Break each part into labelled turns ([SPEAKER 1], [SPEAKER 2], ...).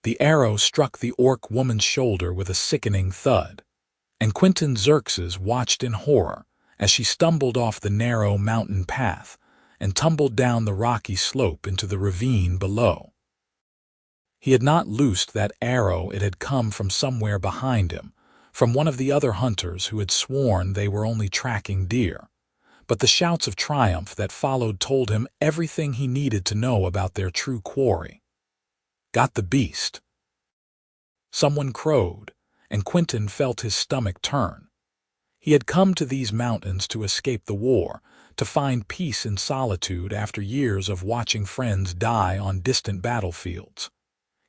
[SPEAKER 1] The arrow struck the orc woman's shoulder with a sickening thud, and Quinton Xerxes watched in horror as she stumbled off the narrow mountain path and tumbled down the rocky slope into the ravine below. He had not loosed that arrow. It had come from somewhere behind him, from one of the other hunters who had sworn they were only tracking deer. But the shouts of triumph that followed told him everything he needed to know about their true quarry. "Got the beast!" Someone crowed, and Quinton felt his stomach turn. He had come to these mountains to escape the war, to find peace in solitude after years of watching friends die on distant battlefields.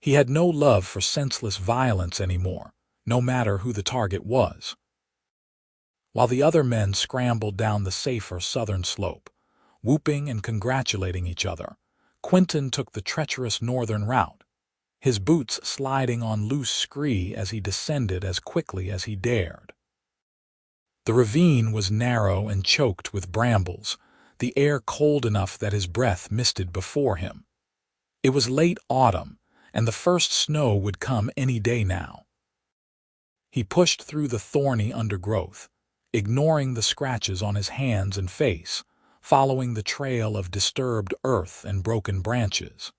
[SPEAKER 1] He had no love for senseless violence anymore, no matter who the target was. While the other men scrambled down the safer southern slope, whooping and congratulating each other, Quinton took the treacherous northern route, his boots sliding on loose scree as he descended as quickly as he dared. The ravine was narrow and choked with brambles, the air cold enough that his breath misted before him. It was late autumn, and the first snow would come any day now. He pushed through the thorny undergrowth, ignoring the scratches on his hands and face, following the trail of disturbed earth and broken branches.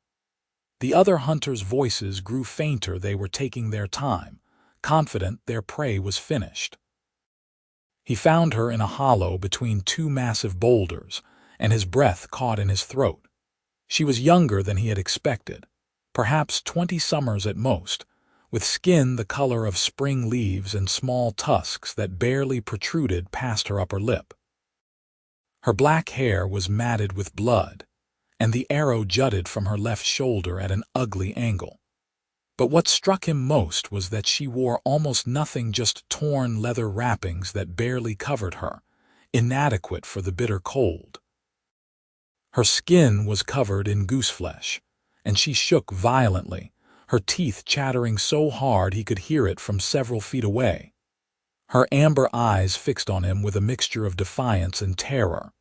[SPEAKER 1] The other hunters' voices grew fainter. They were taking their time, confident their prey was finished. He found her in a hollow between two massive boulders, and his breath caught in his throat. She was younger than he had expected, perhaps 20 summers at most, with skin the color of spring leaves and small tusks that barely protruded past her upper lip. Her black hair was matted with blood, and the arrow jutted from her left shoulder at an ugly angle. But what struck him most was that she wore almost nothing, just torn leather wrappings that barely covered her, inadequate for the bitter cold. Her skin was covered in gooseflesh, and she shook violently, her teeth chattering so hard he could hear it from several feet away. Her amber eyes fixed on him with a mixture of defiance and terror,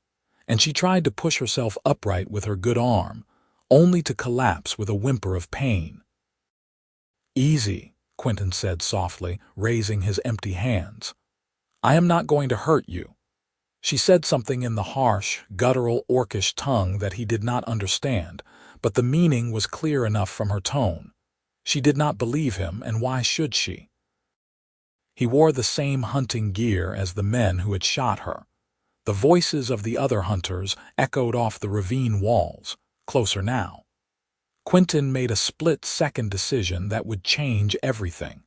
[SPEAKER 1] and she tried to push herself upright with her good arm, only to collapse with a whimper of pain. "Easy," Quinton said softly, raising his empty hands. "I am not going to hurt you." She said something in the harsh, guttural, orcish tongue that he did not understand, but the meaning was clear enough from her tone. She did not believe him, and why should she? He wore the same hunting gear as the men who had shot her. The voices of the other hunters echoed off the ravine walls, closer now. Quinton made a split-second decision that would change everything.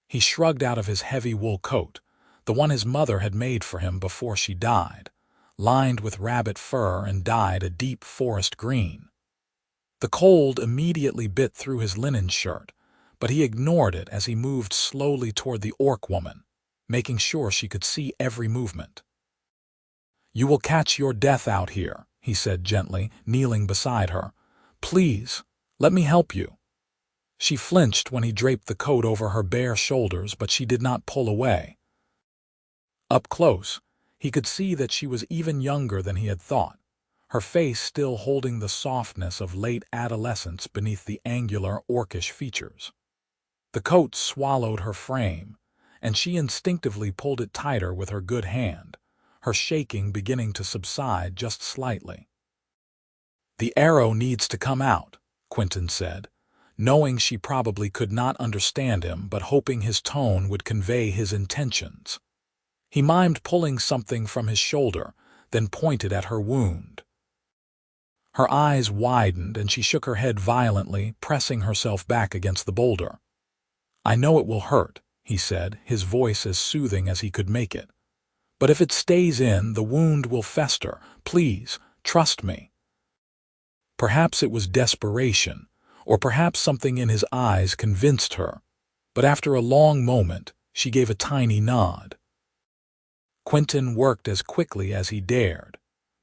[SPEAKER 1] He shrugged out of his heavy wool coat, the one his mother had made for him before she died, lined with rabbit fur and dyed a deep forest green. The cold immediately bit through his linen shirt, but he ignored it as he moved slowly toward the orc woman, making sure she could see every movement. "You will catch your death out here," he said gently, kneeling beside her. "Please, let me help you." She flinched when he draped the coat over her bare shoulders, but she did not pull away. Up close, he could see that she was even younger than he had thought, her face still holding the softness of late adolescence beneath the angular, orcish features. The coat swallowed her frame, and she instinctively pulled it tighter with her good hand, her shaking beginning to subside just slightly. "The arrow needs to come out," Quinton said, knowing she probably could not understand him but hoping his tone would convey his intentions. He mimed pulling something from his shoulder, then pointed at her wound. Her eyes widened and she shook her head violently, pressing herself back against the boulder. "I know it will hurt," he said, his voice as soothing as he could make it. "But if it stays in, the wound will fester. Please, trust me." Perhaps it was desperation, or perhaps something in his eyes convinced her, but after a long moment, she gave a tiny nod. Quinton worked as quickly as he dared,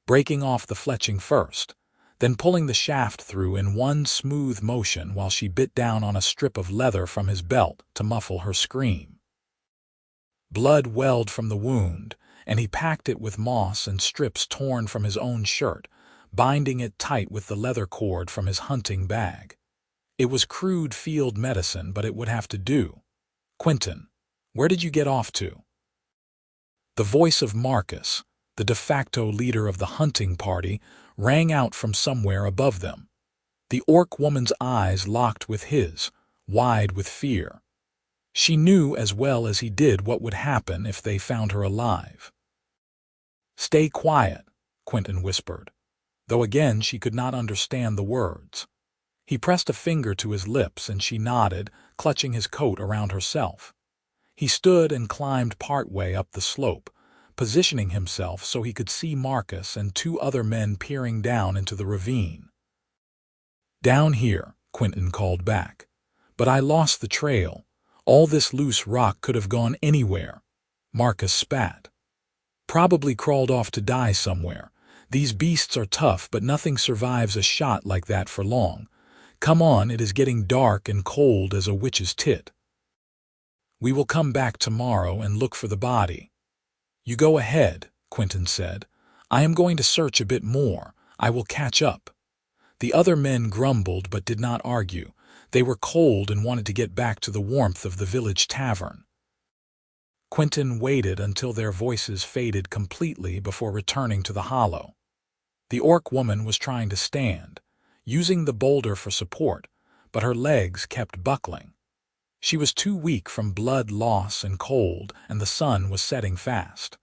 [SPEAKER 1] breaking off the fletching first, then pulling the shaft through in one smooth motion while she bit down on a strip of leather from his belt to muffle her scream. Blood welled from the wound, and he packed it with moss and strips torn from his own shirt, binding it tight with the leather cord from his hunting bag. It was crude field medicine, but it would have to do. "Quinton, where did you get off to?" The voice of Marcus, the de facto leader of the hunting party, rang out from somewhere above them. The orc woman's eyes locked with his, wide with fear. She knew as well as he did what would happen if they found her alive. "Stay quiet," Quinton whispered, though again she could not understand the words. He pressed a finger to his lips and she nodded, clutching his coat around herself. He stood and climbed part way up the slope, positioning himself so he could see Marcus and two other men peering down into the ravine. "Down here," Quinton called back. "But I lost the trail. All this loose rock could have gone anywhere." Marcus spat. "Probably crawled off to die somewhere. These beasts are tough, but nothing survives a shot like that for long. Come on, it is getting dark and cold as a witch's tit." "We will come back tomorrow and look for the body." "You go ahead," Quinton said. "I am going to search a bit more. I will catch up." The other men grumbled but did not argue. They were cold and wanted to get back to the warmth of the village tavern. Quinton waited until their voices faded completely before returning to the hollow. The orc woman was trying to stand, using the boulder for support, but her legs kept buckling. She was too weak from blood loss and cold, and the sun was setting fast.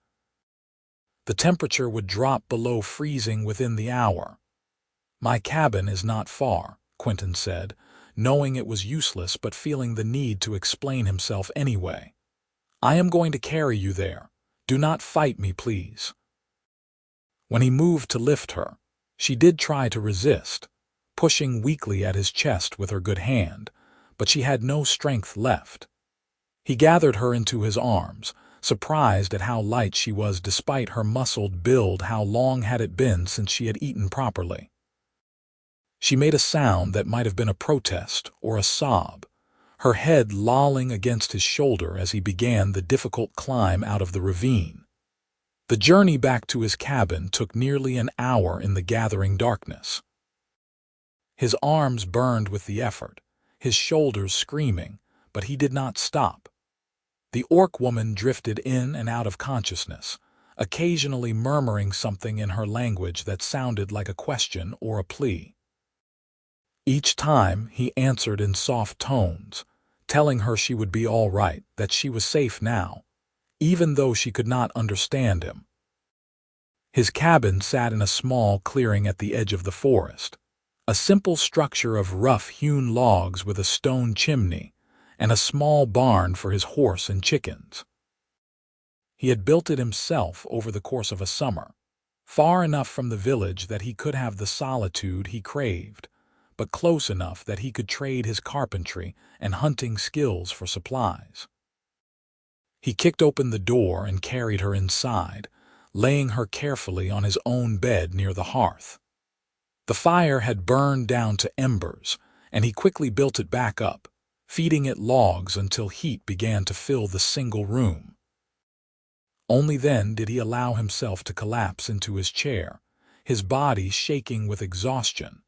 [SPEAKER 1] The temperature would drop below freezing within the hour. "My cabin is not far," Quinton said, knowing it was useless but feeling the need to explain himself anyway. "I am going to carry you there. Do not fight me, please." When he moved to lift her, she did try to resist, pushing weakly at his chest with her good hand, but she had no strength left. He gathered her into his arms, surprised at how light she was despite her muscled build. How long had it been since she had eaten properly? She made a sound that might have been a protest or a sob, her head lolling against his shoulder as he began the difficult climb out of the ravine. The journey back to his cabin took nearly an hour in the gathering darkness. His arms burned with the effort, his shoulders screaming, but he did not stop. The orc woman drifted in and out of consciousness, occasionally murmuring something in her language that sounded like a question or a plea. Each time he answered in soft tones, telling her she would be all right, that she was safe now, even though she could not understand him. His cabin sat in a small clearing at the edge of the forest, a simple structure of rough-hewn logs with a stone chimney and a small barn for his horse and chickens. He had built it himself over the course of a summer, far enough from the village that he could have the solitude he craved, but close enough that he could trade his carpentry and hunting skills for supplies. He kicked open the door and carried her inside, laying her carefully on his own bed near the hearth. The fire had burned down to embers, and he quickly built it back up, feeding it logs until heat began to fill the single room. Only then did he allow himself to collapse into his chair, his body shaking with exhaustion.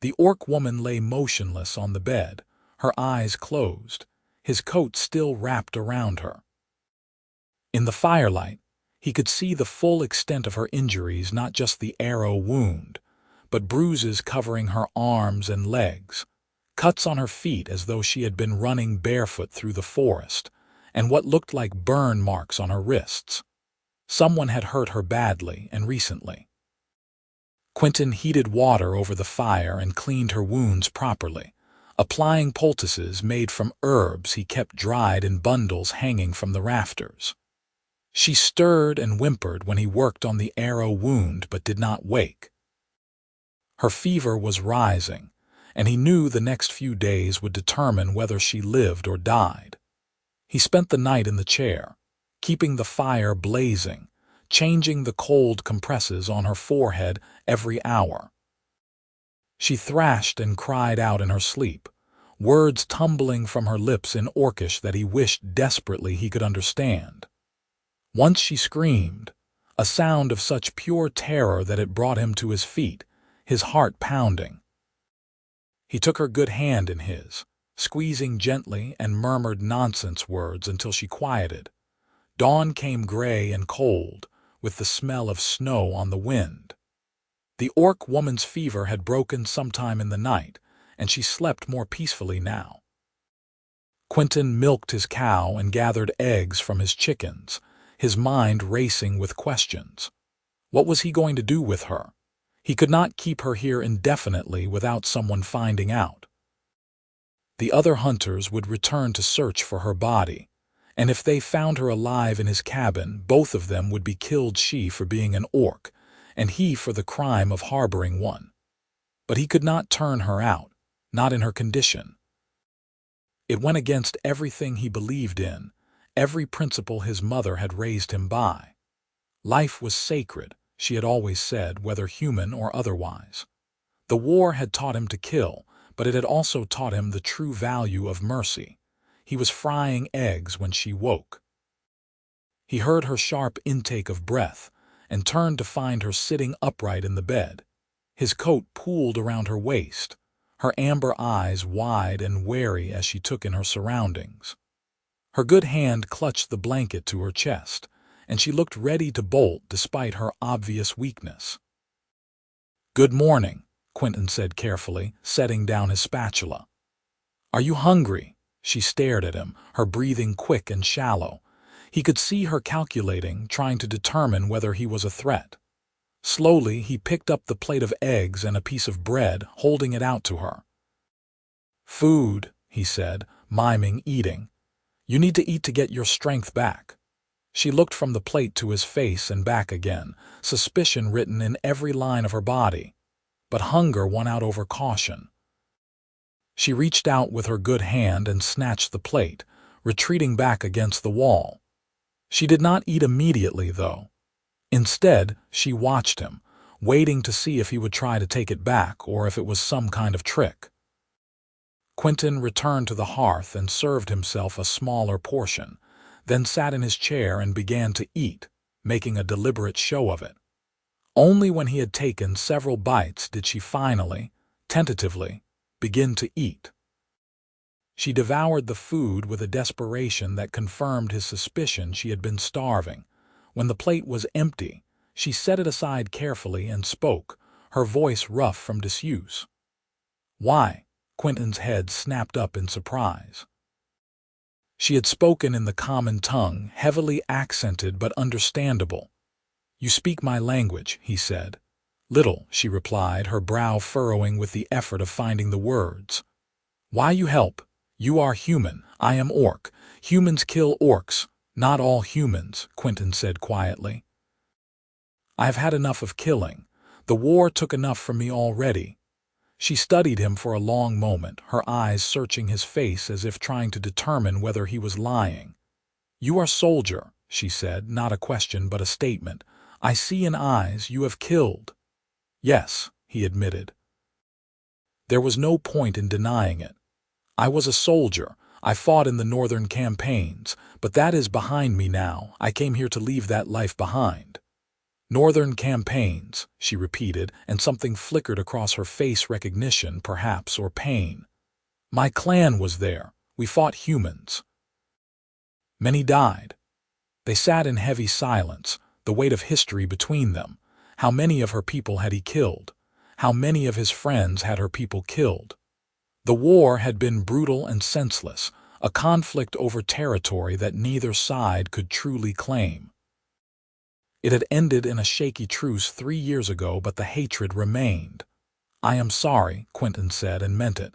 [SPEAKER 1] The orc woman lay motionless on the bed, her eyes closed, his coat still wrapped around her. In the firelight, he could see the full extent of her injuries, not just the arrow wound, but bruises covering her arms and legs, cuts on her feet as though she had been running barefoot through the forest, and what looked like burn marks on her wrists. Someone had hurt her badly and recently. Quinton heated water over the fire and cleaned her wounds properly, applying poultices made from herbs he kept dried in bundles hanging from the rafters. She stirred and whimpered when he worked on the arrow wound but did not wake. Her fever was rising, and he knew the next few days would determine whether she lived or died. He spent the night in the chair, keeping the fire blazing, changing the cold compresses on her forehead every hour. She thrashed and cried out in her sleep, words tumbling from her lips in Orcish that he wished desperately he could understand. Once she screamed, a sound of such pure terror that it brought him to his feet, his heart pounding. He took her good hand in his, squeezing gently, and murmured nonsense words until she quieted. Dawn came gray and cold, with the smell of snow on the wind. The orc woman's fever had broken sometime in the night, and she slept more peacefully now. Quinton milked his cow and gathered eggs from his chickens, his mind racing with questions. What was he going to do with her? He could not keep her here indefinitely without someone finding out. The other hunters would return to search for her body, and if they found her alive in his cabin, both of them would be killed, she for being an orc, and he for the crime of harboring one. But he could not turn her out, not in her condition. It went against everything he believed in, every principle his mother had raised him by. Life was sacred, she had always said, whether human or otherwise. The war had taught him to kill, but it had also taught him the true value of mercy. He was frying eggs when she woke. He heard her sharp intake of breath and turned to find her sitting upright in the bed, his coat pooled around her waist, her amber eyes wide and wary as she took in her surroundings. Her good hand clutched the blanket to her chest, and she looked ready to bolt despite her obvious weakness. "Good morning," Quinton said carefully, setting down his spatula. "Are you hungry?" She stared at him, her breathing quick and shallow. He could see her calculating, trying to determine whether he was a threat. Slowly, he picked up the plate of eggs and a piece of bread, holding it out to her. "Food," he said, miming eating. "You need to eat to get your strength back." She looked from the plate to his face and back again, suspicion written in every line of her body. But hunger won out over caution. She reached out with her good hand and snatched the plate, retreating back against the wall. She did not eat immediately, though. Instead, she watched him, waiting to see if he would try to take it back or if it was some kind of trick. Quinton returned to the hearth and served himself a smaller portion, then sat in his chair and began to eat, making a deliberate show of it. Only when he had taken several bites did she finally, tentatively, begin to eat. She devoured the food with a desperation that confirmed his suspicion she had been starving. When the plate was empty, she set it aside carefully and spoke, her voice rough from disuse. "Why?" Quinton's head snapped up in surprise. She had spoken in the common tongue, heavily accented but understandable. "You speak my language," he said. "Little," she replied, her brow furrowing with the effort of finding the words. "Why you help? You are human, I am orc. Humans kill orcs, not all humans," Quinton said quietly. "I have had enough of killing. The war took enough from me already." She studied him for a long moment, her eyes searching his face as if trying to determine whether he was lying. "You are soldier," she said, not a question but a statement. "I see in eyes you have killed." "Yes," he admitted. There was no point in denying it. "I was a soldier. I fought in the northern campaigns, but that is behind me now. I came here to leave that life behind." "Northern campaigns," she repeated, and something flickered across her face, recognition, perhaps, or pain. "My clan was there. We fought humans." "Many died." They sat in heavy silence, the weight of history between them. How many of her people had he killed? How many of his friends had her people killed? The war had been brutal and senseless, a conflict over territory that neither side could truly claim. It had ended in a shaky truce 3 years ago, but the hatred remained. "I am sorry," Quinton said, and meant it,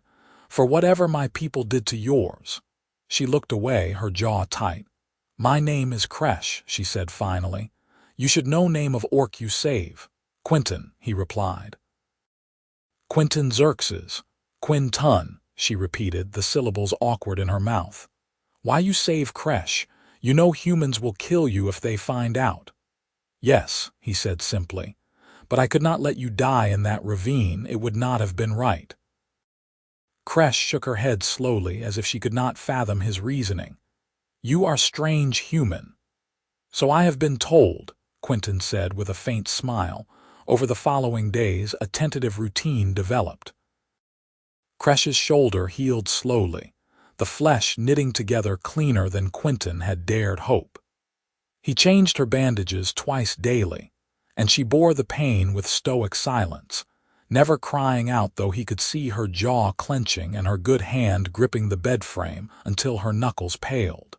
[SPEAKER 1] "for whatever my people did to yours." She looked away, her jaw tight. "My name is Kresh," she said finally. "You should know name of orc you save." "Quinton," he replied. "Quinton Xerxes." "Quinton," she repeated, the syllables awkward in her mouth. "Why you save Kresh? You know humans will kill you if they find out." "Yes," he said simply, "but I could not let you die in that ravine. It would not have been right." Kresh shook her head slowly, as if she could not fathom his reasoning. "You are strange human." "So I have been told," Quinton said with a faint smile. Over the following days, a tentative routine developed. Cresh's shoulder healed slowly, the flesh knitting together cleaner than Quinton had dared hope. He changed her bandages twice daily, and she bore the pain with stoic silence, never crying out though he could see her jaw clenching and her good hand gripping the bed frame until her knuckles paled.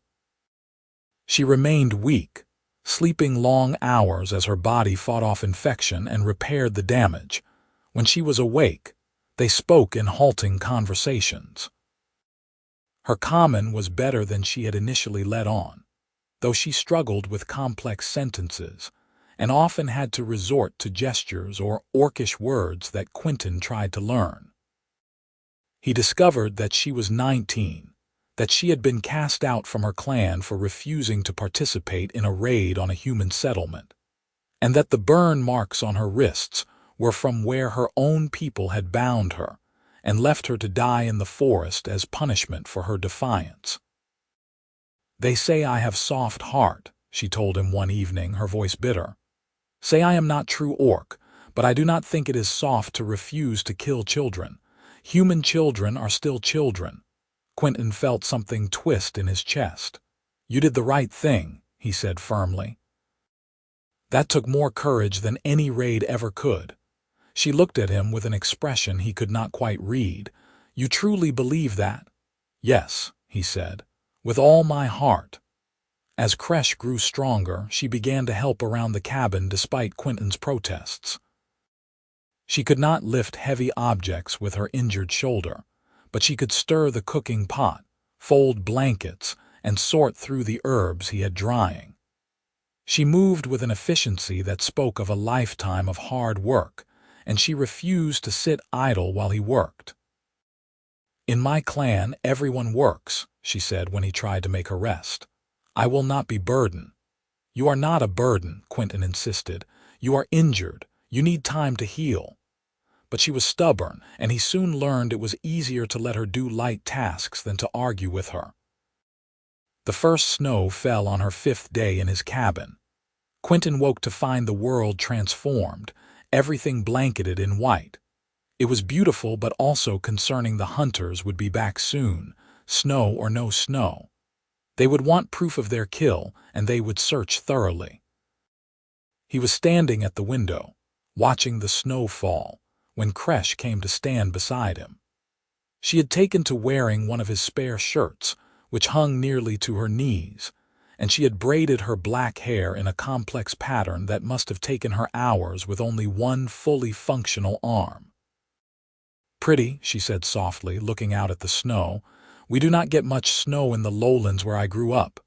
[SPEAKER 1] She remained weak, sleeping long hours as her body fought off infection and repaired the damage. When she was awake, they spoke in halting conversations. Her common was better than she had initially let on, though she struggled with complex sentences and often had to resort to gestures or orcish words that Quinton tried to learn. He discovered that she was 19, that she had been cast out from her clan for refusing to participate in a raid on a human settlement, and that the burn marks on her wrists were from where her own people had bound her and left her to die in the forest as punishment for her defiance. "They say I have soft heart," she told him one evening, her voice bitter. "Say I am not true orc, but I do not think it is soft to refuse to kill children. Human children are still children." Quinton felt something twist in his chest. "You did the right thing," he said firmly. That took more courage than any raid ever could. She looked at him with an expression he could not quite read. "You truly believe that?" "Yes," he said, "with all my heart." As Kresh grew stronger, she began to help around the cabin despite Quinton's protests. She could not lift heavy objects with her injured shoulder, but she could stir the cooking pot, fold blankets, and sort through the herbs he had drying. She moved with an efficiency that spoke of a lifetime of hard work, and she refused to sit idle while he worked. "In my clan, everyone works," she said when he tried to make her rest. "I will not be burden." "You are not a burden," Quinton insisted. "You are injured. You need time to heal." But she was stubborn, and he soon learned it was easier to let her do light tasks than to argue with her. The first snow fell on her 5th day in his cabin. Quinton woke to find the world transformed, everything blanketed in white. It was beautiful, but also concerning the hunters would be back soon, snow or no snow. They would want proof of their kill, and they would search thoroughly. He was standing at the window, watching the snow fall, when Kresh came to stand beside him. She had taken to wearing one of his spare shirts, which hung nearly to her knees, and she had braided her black hair in a complex pattern that must have taken her hours with only one fully functional arm. "Pretty," she said softly, looking out at the snow. "We do not get much snow in the lowlands where I grew up."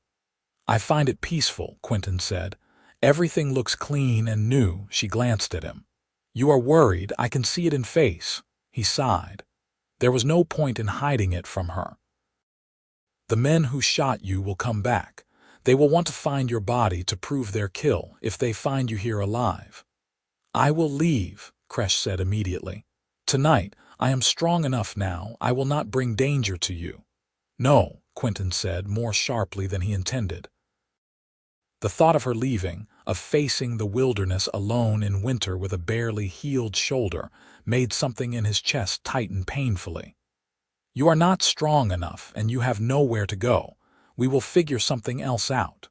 [SPEAKER 1] "I find it peaceful," Quinton said. "Everything looks clean and new." She glanced at him. "You are worried, I can see it in face." He sighed. There was no point in hiding it from her. "The men who shot you will come back. They will want to find your body to prove their kill if they find you here alive." "I will leave," Kresh said immediately. "Tonight, I am strong enough now. I will not bring danger to you." "No," Quinton said more sharply than he intended. The thought of her leaving, of facing the wilderness alone in winter with a barely healed shoulder, made something in his chest tighten painfully. "You are not strong enough, and you have nowhere to go. We will figure something else out."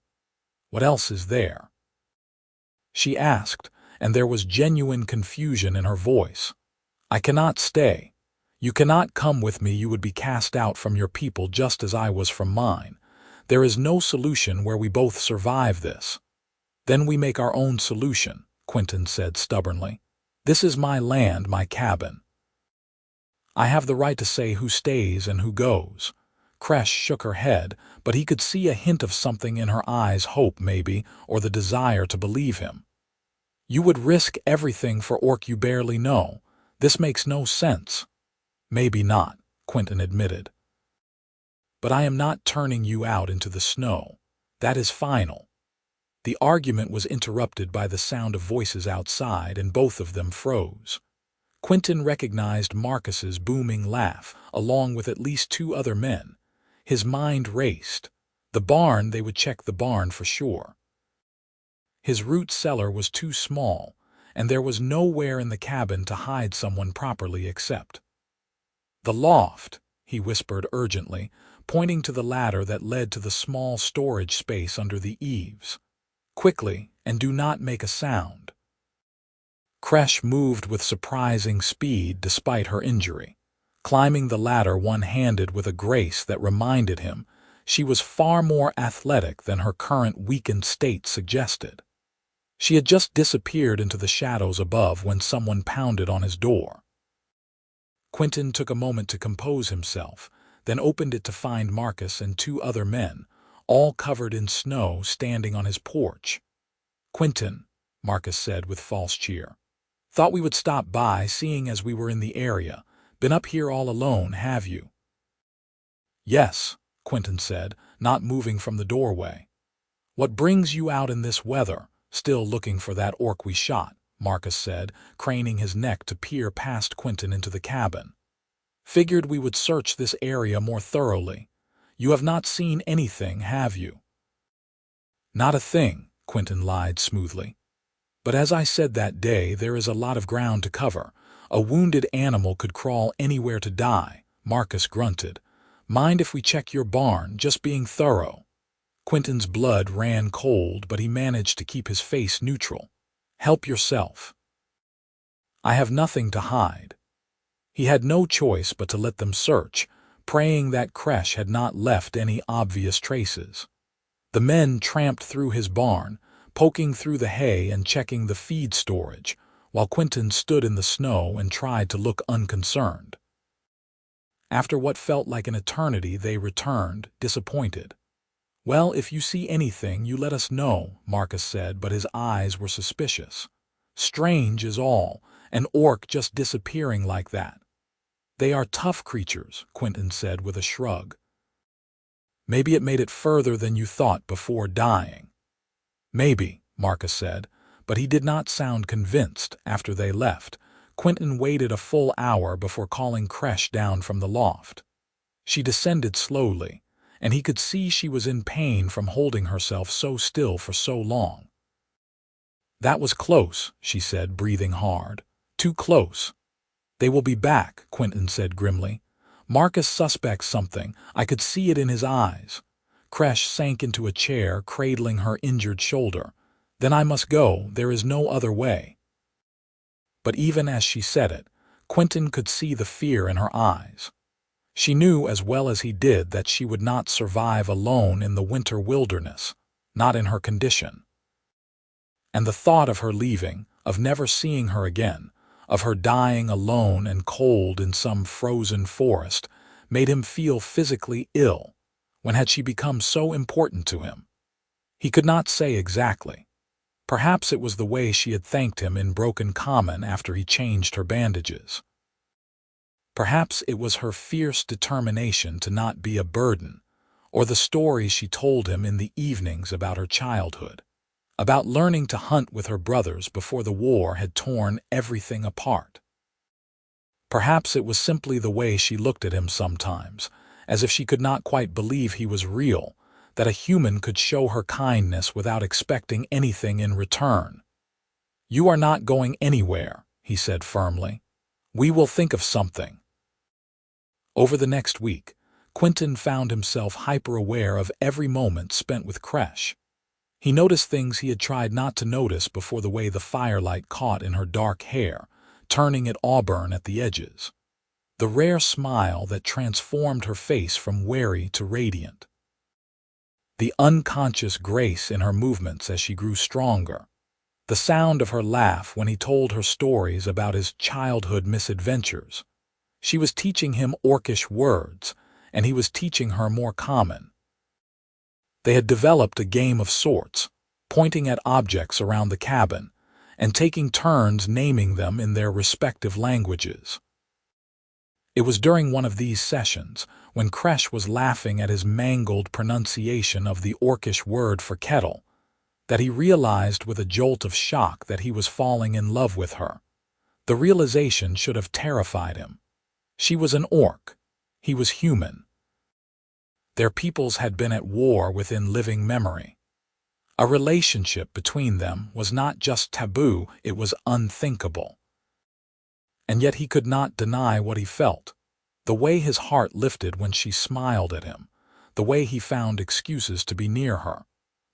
[SPEAKER 1] "What else is there?" she asked, and there was genuine confusion in her voice. "I cannot stay. You cannot come with me. You would be cast out from your people just as I was from mine. There is no solution where we both survive this." "Then we make our own solution," Quinton said stubbornly. "This is my land, my cabin. I have the right to say who stays and who goes." Kresh shook her head, but he could see a hint of something in her eyes, hope maybe, or the desire to believe him. "You would risk everything for orc you barely know. This makes no sense." "Maybe not," Quinton admitted. "But I am not turning you out into the snow. That is final." The argument was interrupted by the sound of voices outside, and both of them froze. Quinton recognized Marcus's booming laugh, along with at least 2 other men. His mind raced. The barn, they would check the barn for sure. His root cellar was too small, and there was nowhere in the cabin to hide someone properly except. "The loft," he whispered urgently, pointing to the ladder that led to the small storage space under the eaves. "Quickly, and do not make a sound." Kresh moved with surprising speed despite her injury, climbing the ladder one-handed with a grace that reminded him she was far more athletic than her current weakened state suggested. She had just disappeared into the shadows above when someone pounded on his door. Quinton took a moment to compose himself, then opened it to find Marcus and two other men, all covered in snow, standing on his porch. "Quinton," Marcus said with false cheer. "Thought we would stop by, seeing as we were in the area. Been up here all alone, have you?" "Yes," Quinton said, not moving from the doorway. "What brings you out in this weather, still looking for that orc we shot?" Marcus said, craning his neck to peer past Quinton into the cabin. "Figured we would search this area more thoroughly. You have not seen anything, have you?" "Not a thing," Quinton lied smoothly. "But as I said that day, there is a lot of ground to cover. A wounded animal could crawl anywhere to die," Marcus grunted. "Mind if we check your barn, just being thorough?" Quinton's blood ran cold, but he managed to keep his face neutral. "Help yourself." "I have nothing to hide." He had no choice but to let them search, praying that Kresh had not left any obvious traces. The men tramped through his barn, poking through the hay and checking the feed storage, while Quinton stood in the snow and tried to look unconcerned. After what felt like an eternity, they returned, disappointed. "Well, if you see anything, you let us know," Marcus said, but his eyes were suspicious. "Strange is all, an orc just disappearing like that." "They are tough creatures," Quinton said with a shrug. "Maybe it made it further than you thought before dying." "Maybe," Marcus said, but he did not sound convinced. After they left, Quinton waited a full hour before calling Kresh down from the loft. She descended slowly, and he could see she was in pain from holding herself so still for so long. "That was close," she said, breathing hard. "Too close." "They will be back," Quinton said grimly. "Marcus suspects something. I could see it in his eyes." Kresh sank into a chair, cradling her injured shoulder. "Then I must go. There is no other way." But even as she said it, Quinton could see the fear in her eyes. She knew as well as he did that she would not survive alone in the winter wilderness, not in her condition. And the thought of her leaving, of never seeing her again, of her dying alone and cold in some frozen forest, made him feel physically ill. When had she become so important to him? He could not say exactly. Perhaps it was the way she had thanked him in broken common after he changed her bandages. Perhaps it was her fierce determination to not be a burden, or the stories she told him in the evenings about her childhood, about learning to hunt with her brothers before the war had torn everything apart. Perhaps it was simply the way she looked at him sometimes, as if she could not quite believe he was real, that a human could show her kindness without expecting anything in return. "You are not going anywhere," he said firmly. "We will think of something." Over the next week, Quinton found himself hyper-aware of every moment spent with Kresh. He noticed things he had tried not to notice before, the way the firelight caught in her dark hair, turning it auburn at the edges. The rare smile that transformed her face from wary to radiant. The unconscious grace in her movements as she grew stronger. The sound of her laugh when he told her stories about his childhood misadventures. She was teaching him orcish words, and he was teaching her more common. They had developed a game of sorts, pointing at objects around the cabin, and taking turns naming them in their respective languages. It was during one of these sessions, when Kresh was laughing at his mangled pronunciation of the orcish word for kettle, that he realized with a jolt of shock that he was falling in love with her. The realization should have terrified him. She was an orc. He was human. Their peoples had been at war within living memory. A relationship between them was not just taboo, it was unthinkable. And yet he could not deny what he felt. The way his heart lifted when she smiled at him, the way he found excuses to be near her,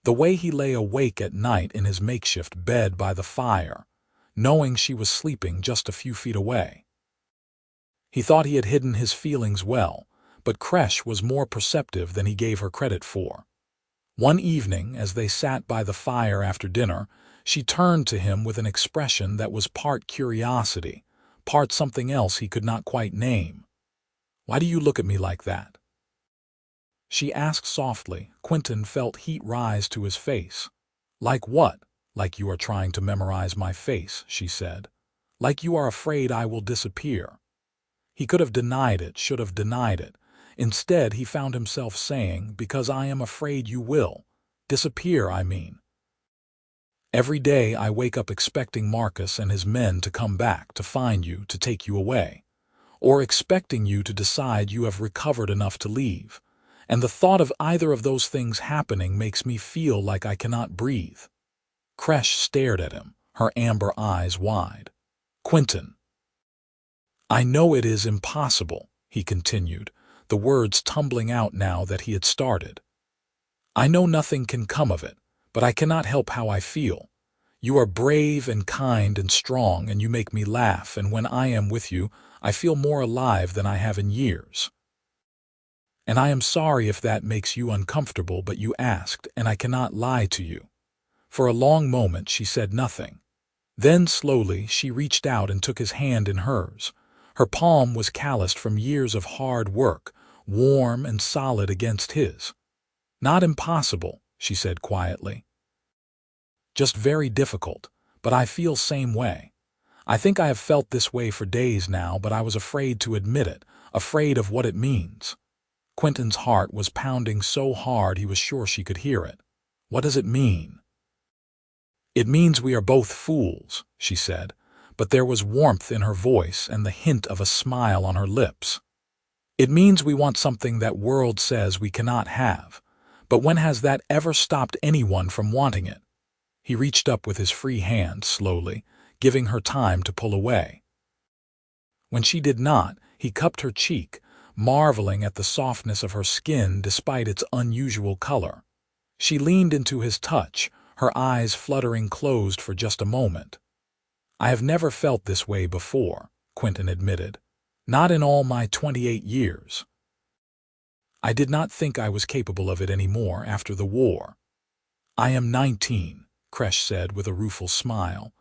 [SPEAKER 1] the way he lay awake at night in his makeshift bed by the fire, knowing she was sleeping just a few feet away. He thought he had hidden his feelings well, but Kresh was more perceptive than he gave her credit for. One evening, as they sat by the fire after dinner, she turned to him with an expression that was part curiosity, part something else he could not quite name. "Why do you look at me like that?" she asked softly. Quinton felt heat rise to his face. "Like what?" "Like you are trying to memorize my face," she said. "Like you are afraid I will disappear." He could have denied it, should have denied it. Instead, he found himself saying, "Because I am afraid you will. Disappear, I mean. Every day I wake up expecting Marcus and his men to come back, to find you, to take you away. Or expecting you to decide you have recovered enough to leave. And the thought of either of those things happening makes me feel like I cannot breathe." Kresh stared at him, her amber eyes wide. "Quinton, I know it is impossible," he continued, the words tumbling out now that he had started. "I know nothing can come of it, but I cannot help how I feel. You are brave and kind and strong, and you make me laugh, and when I am with you, I feel more alive than I have in years. And I am sorry if that makes you uncomfortable, but you asked, and I cannot lie to you." For a long moment she said nothing. Then slowly she reached out and took his hand in hers. Her palm was calloused from years of hard work, warm and solid against his. "Not impossible," she said quietly. "Just very difficult, but I feel same way. I think I have felt this way for days now, but I was afraid to admit it, afraid of what it means." Quinton's heart was pounding so hard he was sure she could hear it. "What does it mean?" "It means we are both fools," she said, but there was warmth in her voice and the hint of a smile on her lips. "It means we want something that world says we cannot have, but when has that ever stopped anyone from wanting it?" He reached up with his free hand slowly, giving her time to pull away. When she did not, he cupped her cheek, marveling at the softness of her skin despite its unusual color. She leaned into his touch, her eyes fluttering closed for just a moment. "I have never felt this way before," Quinton admitted. "Not in all my 28 years. I did not think I was capable of it anymore after the war." "I am 19, Kresh said with a rueful smile,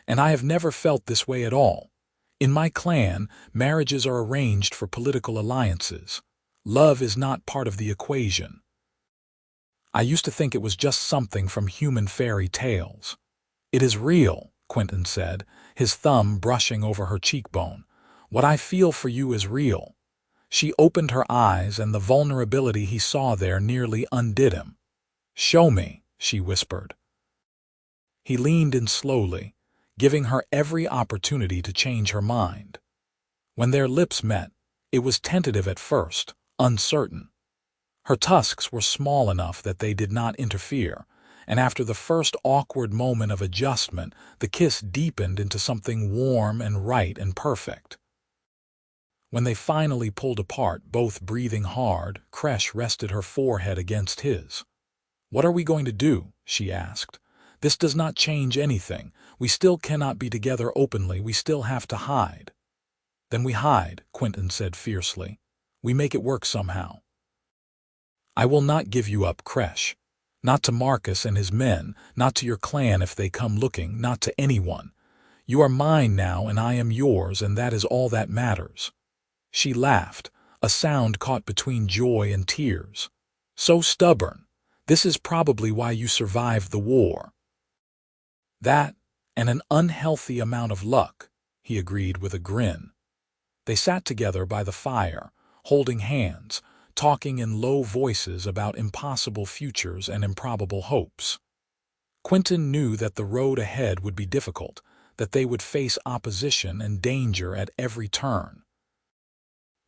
[SPEAKER 1] "and I have never felt this way at all. In my clan, marriages are arranged for political alliances. Love is not part of the equation. I used to think it was just something from human fairy tales." "It is real," Quinton said, his thumb brushing over her cheekbone. "What I feel for you is real." She opened her eyes, and the vulnerability he saw there nearly undid him. "Show me," she whispered. He leaned in slowly, giving her every opportunity to change her mind. When their lips met, it was tentative at first, uncertain. Her tusks were small enough that they did not interfere, and after the first awkward moment of adjustment, the kiss deepened into something warm and right and perfect. When they finally pulled apart, both breathing hard, Kresh rested her forehead against his. "What are we going to do?" she asked. "This does not change anything. We still cannot be together openly. We still have to hide." "Then we hide," Quinton said fiercely. "We make it work somehow." "I will not give you up, Kresh. Not to Marcus and his men, not to your clan if they come looking, not to anyone. You are mine now and I am yours, and that is all that matters." She laughed, a sound caught between joy and tears. "So stubborn. This is probably why you survived the war." "That, and an unhealthy amount of luck," he agreed with a grin. They sat together by the fire, holding hands, talking in low voices about impossible futures and improbable hopes. Quinton knew that the road ahead would be difficult, that they would face opposition and danger at every turn.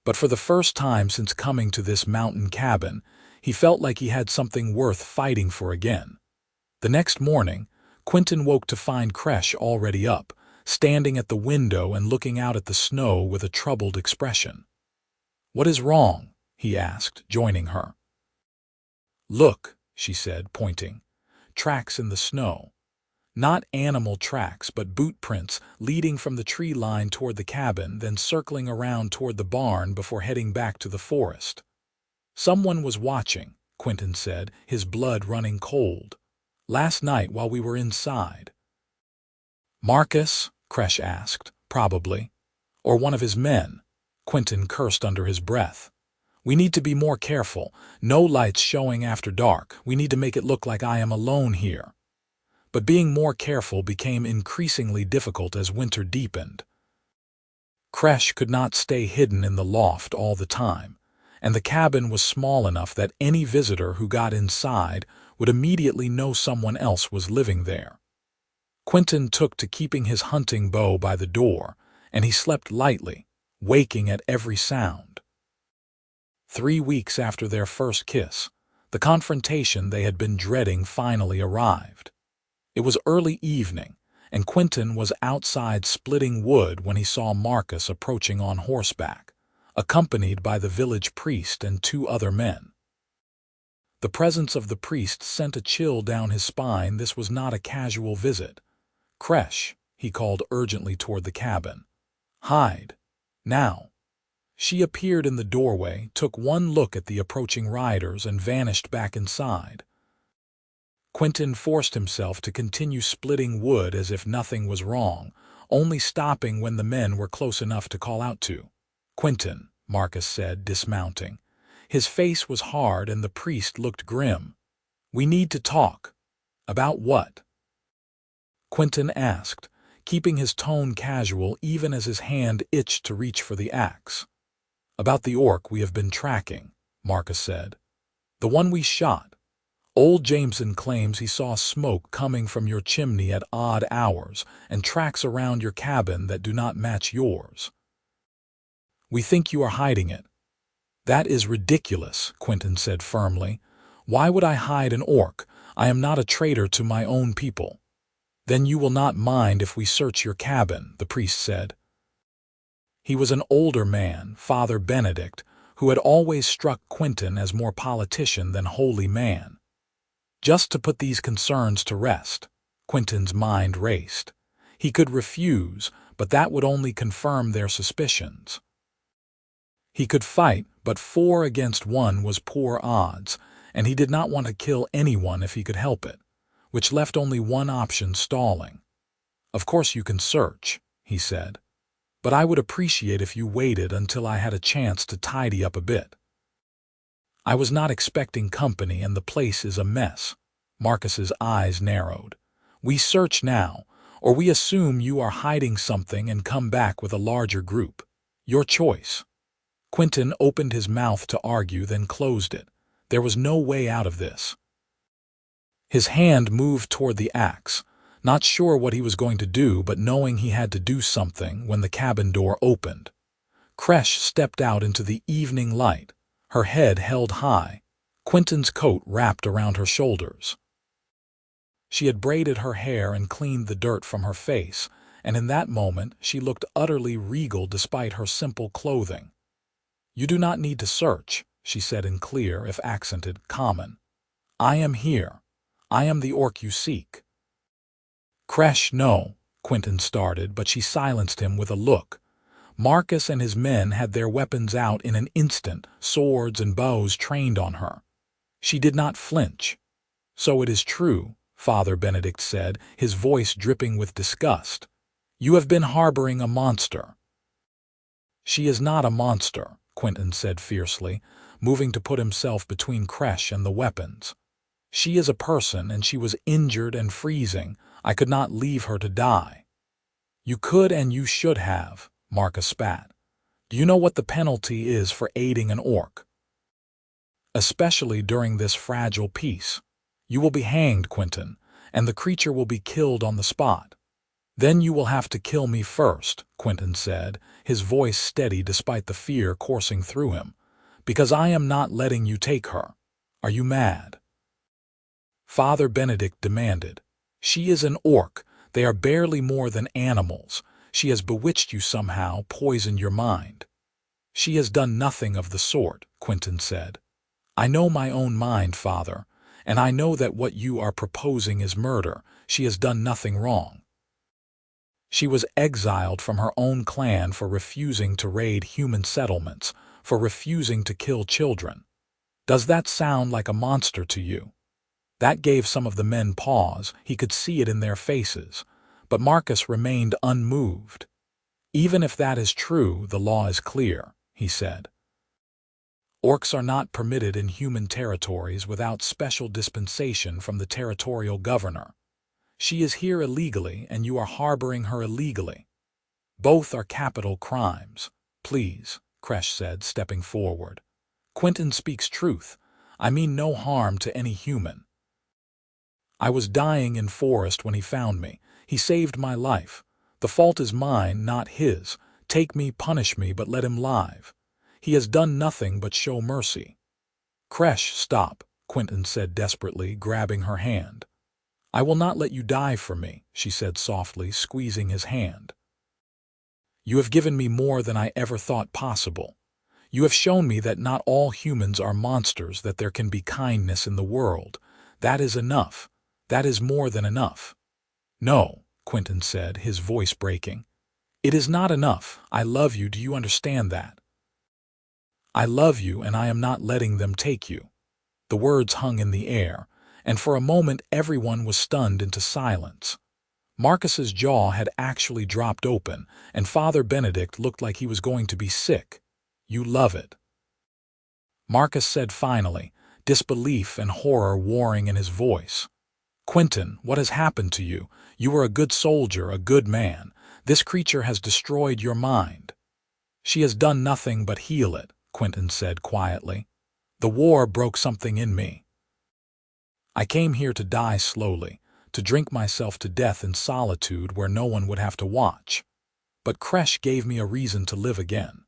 [SPEAKER 1] But for the first time since coming to this mountain cabin, he felt like he had something worth fighting for again. The next morning, Quinton woke to find Kresh already up, standing at the window and looking out at the snow with a troubled expression. "What is wrong?" he asked, joining her. "Look," she said, pointing. "Tracks in the snow. Not animal tracks, but boot prints leading from the tree line toward the cabin, then circling around toward the barn before heading back to the forest." "Someone was watching," Quinton said, his blood running cold. "Last night while we were inside." "Marcus?" Kresh asked. "Probably. Or one of his men." Quinton cursed under his breath. "We need to be more careful. No lights showing after dark. We need to make it look like I am alone here." But being more careful became increasingly difficult as winter deepened. Kresh could not stay hidden in the loft all the time, and the cabin was small enough that any visitor who got inside would immediately know someone else was living there. Quinton took to keeping his hunting bow by the door, and he slept lightly, waking at every sound. 3 weeks after their first kiss, the confrontation they had been dreading finally arrived. It was early evening, and Quinton was outside splitting wood when he saw Marcus approaching on horseback, accompanied by the village priest and 2 other men. The presence of the priest sent a chill down his spine. This was not a casual visit. "Kresh," he called urgently toward the cabin. "Hide. Now." She appeared in the doorway, took one look at the approaching riders, and vanished back inside. Quinton forced himself to continue splitting wood as if nothing was wrong, only stopping when the men were close enough to call out to. "Quinton," Marcus said, dismounting. His face was hard and the priest looked grim. "We need to talk." "About what?" Quinton asked, keeping his tone casual even as his hand itched to reach for the axe. "About the orc we have been tracking," Marcus said. "The one we shot. Old Jameson claims he saw smoke coming from your chimney at odd hours and tracks around your cabin that do not match yours. We think you are hiding it." "That is ridiculous," Quinton said firmly. "Why would I hide an orc? I am not a traitor to my own people." "Then you will not mind if we search your cabin," the priest said. He was an older man, Father Benedict, who had always struck Quinton as more politician than holy man. Just to put these concerns to rest, Quinton's mind raced. He could refuse, but that would only confirm their suspicions. He could fight, but 4 against 1 was poor odds, and he did not want to kill anyone if he could help it, which left only one option stalling. "Of course you can search," he said, "but I would appreciate if you waited until I had a chance to tidy up a bit. I was not expecting company and the place is a mess." Marcus's eyes narrowed. "We search now, or we assume you are hiding something and come back with a larger group. Your choice." Quinton opened his mouth to argue, then closed it. There was no way out of this. His hand moved toward the axe, not sure what he was going to do, but knowing he had to do something when the cabin door opened. Kresh stepped out into the evening light, her head held high, Quinton's coat wrapped around her shoulders. She had braided her hair and cleaned the dirt from her face, and in that moment she looked utterly regal despite her simple clothing. "You do not need to search," she said in clear, if accented, common. "I am here. I am the orc you seek." "Kresh, no," Quinton started, but she silenced him with a look. Marcus and his men had their weapons out in an instant, swords and bows trained on her. She did not flinch. "So it is true," Father Benedict said, his voice dripping with disgust. "You have been harboring a monster." "She is not a monster," Quinton said fiercely, moving to put himself between Kresh and the weapons. "She is a person, and she was injured and freezing. I could not leave her to die." "You could and you should have," Marcus spat. "Do you know what the penalty is for aiding an orc? Especially during this fragile peace. You will be hanged, Quinton, and the creature will be killed on the spot." "Then you will have to kill me first," Quinton said, his voice steady despite the fear coursing through him, "because I am not letting you take her. Are you mad?" Father Benedict demanded. "She is an orc. They are barely more than animals. She has bewitched you somehow, poisoned your mind." She has done nothing of the sort, Quinton said. I know my own mind, father, and I know that what you are proposing is murder. She has done nothing wrong. She was exiled from her own clan for refusing to raid human settlements, for refusing to kill children. Does that sound like a monster to you? That gave some of the men pause. He could see it in their faces. But Marcus remained unmoved. Even if that is true, the law is clear, he said. Orcs are not permitted in human territories without special dispensation from the territorial governor. She is here illegally, and you are harboring her illegally. Both are capital crimes. Please, Kresh said, stepping forward. Quinton speaks truth. I mean no harm to any human. I was dying in forest when he found me. He saved my life. The fault is mine, not his. Take me, punish me, but let him live. He has done nothing but show mercy. Kresh, stop, Quinton said desperately, grabbing her hand. I will not let you die for me, she said softly, squeezing his hand. You have given me more than I ever thought possible. You have shown me that not all humans are monsters, that there can be kindness in the world. That is enough. That is more than enough. No, Quinton said, his voice breaking. It is not enough. I love you, do you understand that? I love you, and I am not letting them take you. The words hung in the air, and for a moment everyone was stunned into silence. Marcus's jaw had actually dropped open, and Father Benedict looked like he was going to be sick. You love it. Marcus said finally, disbelief and horror warring in his voice. Quinton, what has happened to you? You were a good soldier, a good man. This creature has destroyed your mind. She has done nothing but heal it, Quinton said quietly. The war broke something in me. I came here to die slowly, to drink myself to death in solitude where no one would have to watch. But Kresh gave me a reason to live again.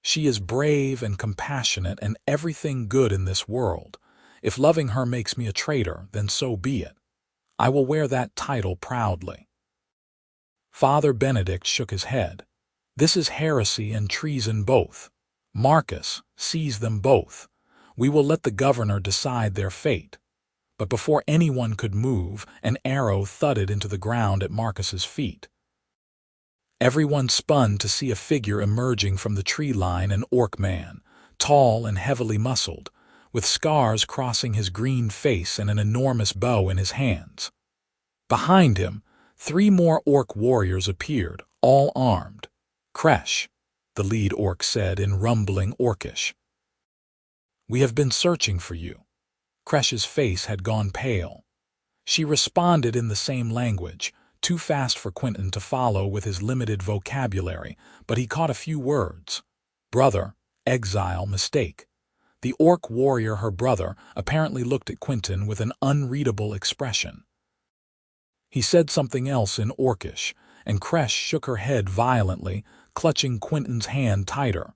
[SPEAKER 1] She is brave and compassionate and everything good in this world. If loving her makes me a traitor, then so be it. I will wear that title proudly. Father Benedict shook his head. This is heresy and treason both. Marcus, seize them both. We will let the governor decide their fate. But before anyone could move, an arrow thudded into the ground at Marcus's feet. Everyone spun to see a figure emerging from the tree line, an orc man, tall and heavily muscled, with scars crossing his green face and an enormous bow in his hands. Behind him, 3 more orc warriors appeared, all armed. Kresh, the lead orc said in rumbling orcish. We have been searching for you. Kresh's face had gone pale. She responded in the same language, too fast for Quinton to follow with his limited vocabulary, but he caught a few words. Brother, exile, mistake. The orc warrior, her brother, apparently looked at Quinton with an unreadable expression. He said something else in orcish, and Kresh shook her head violently, clutching Quinton's hand tighter.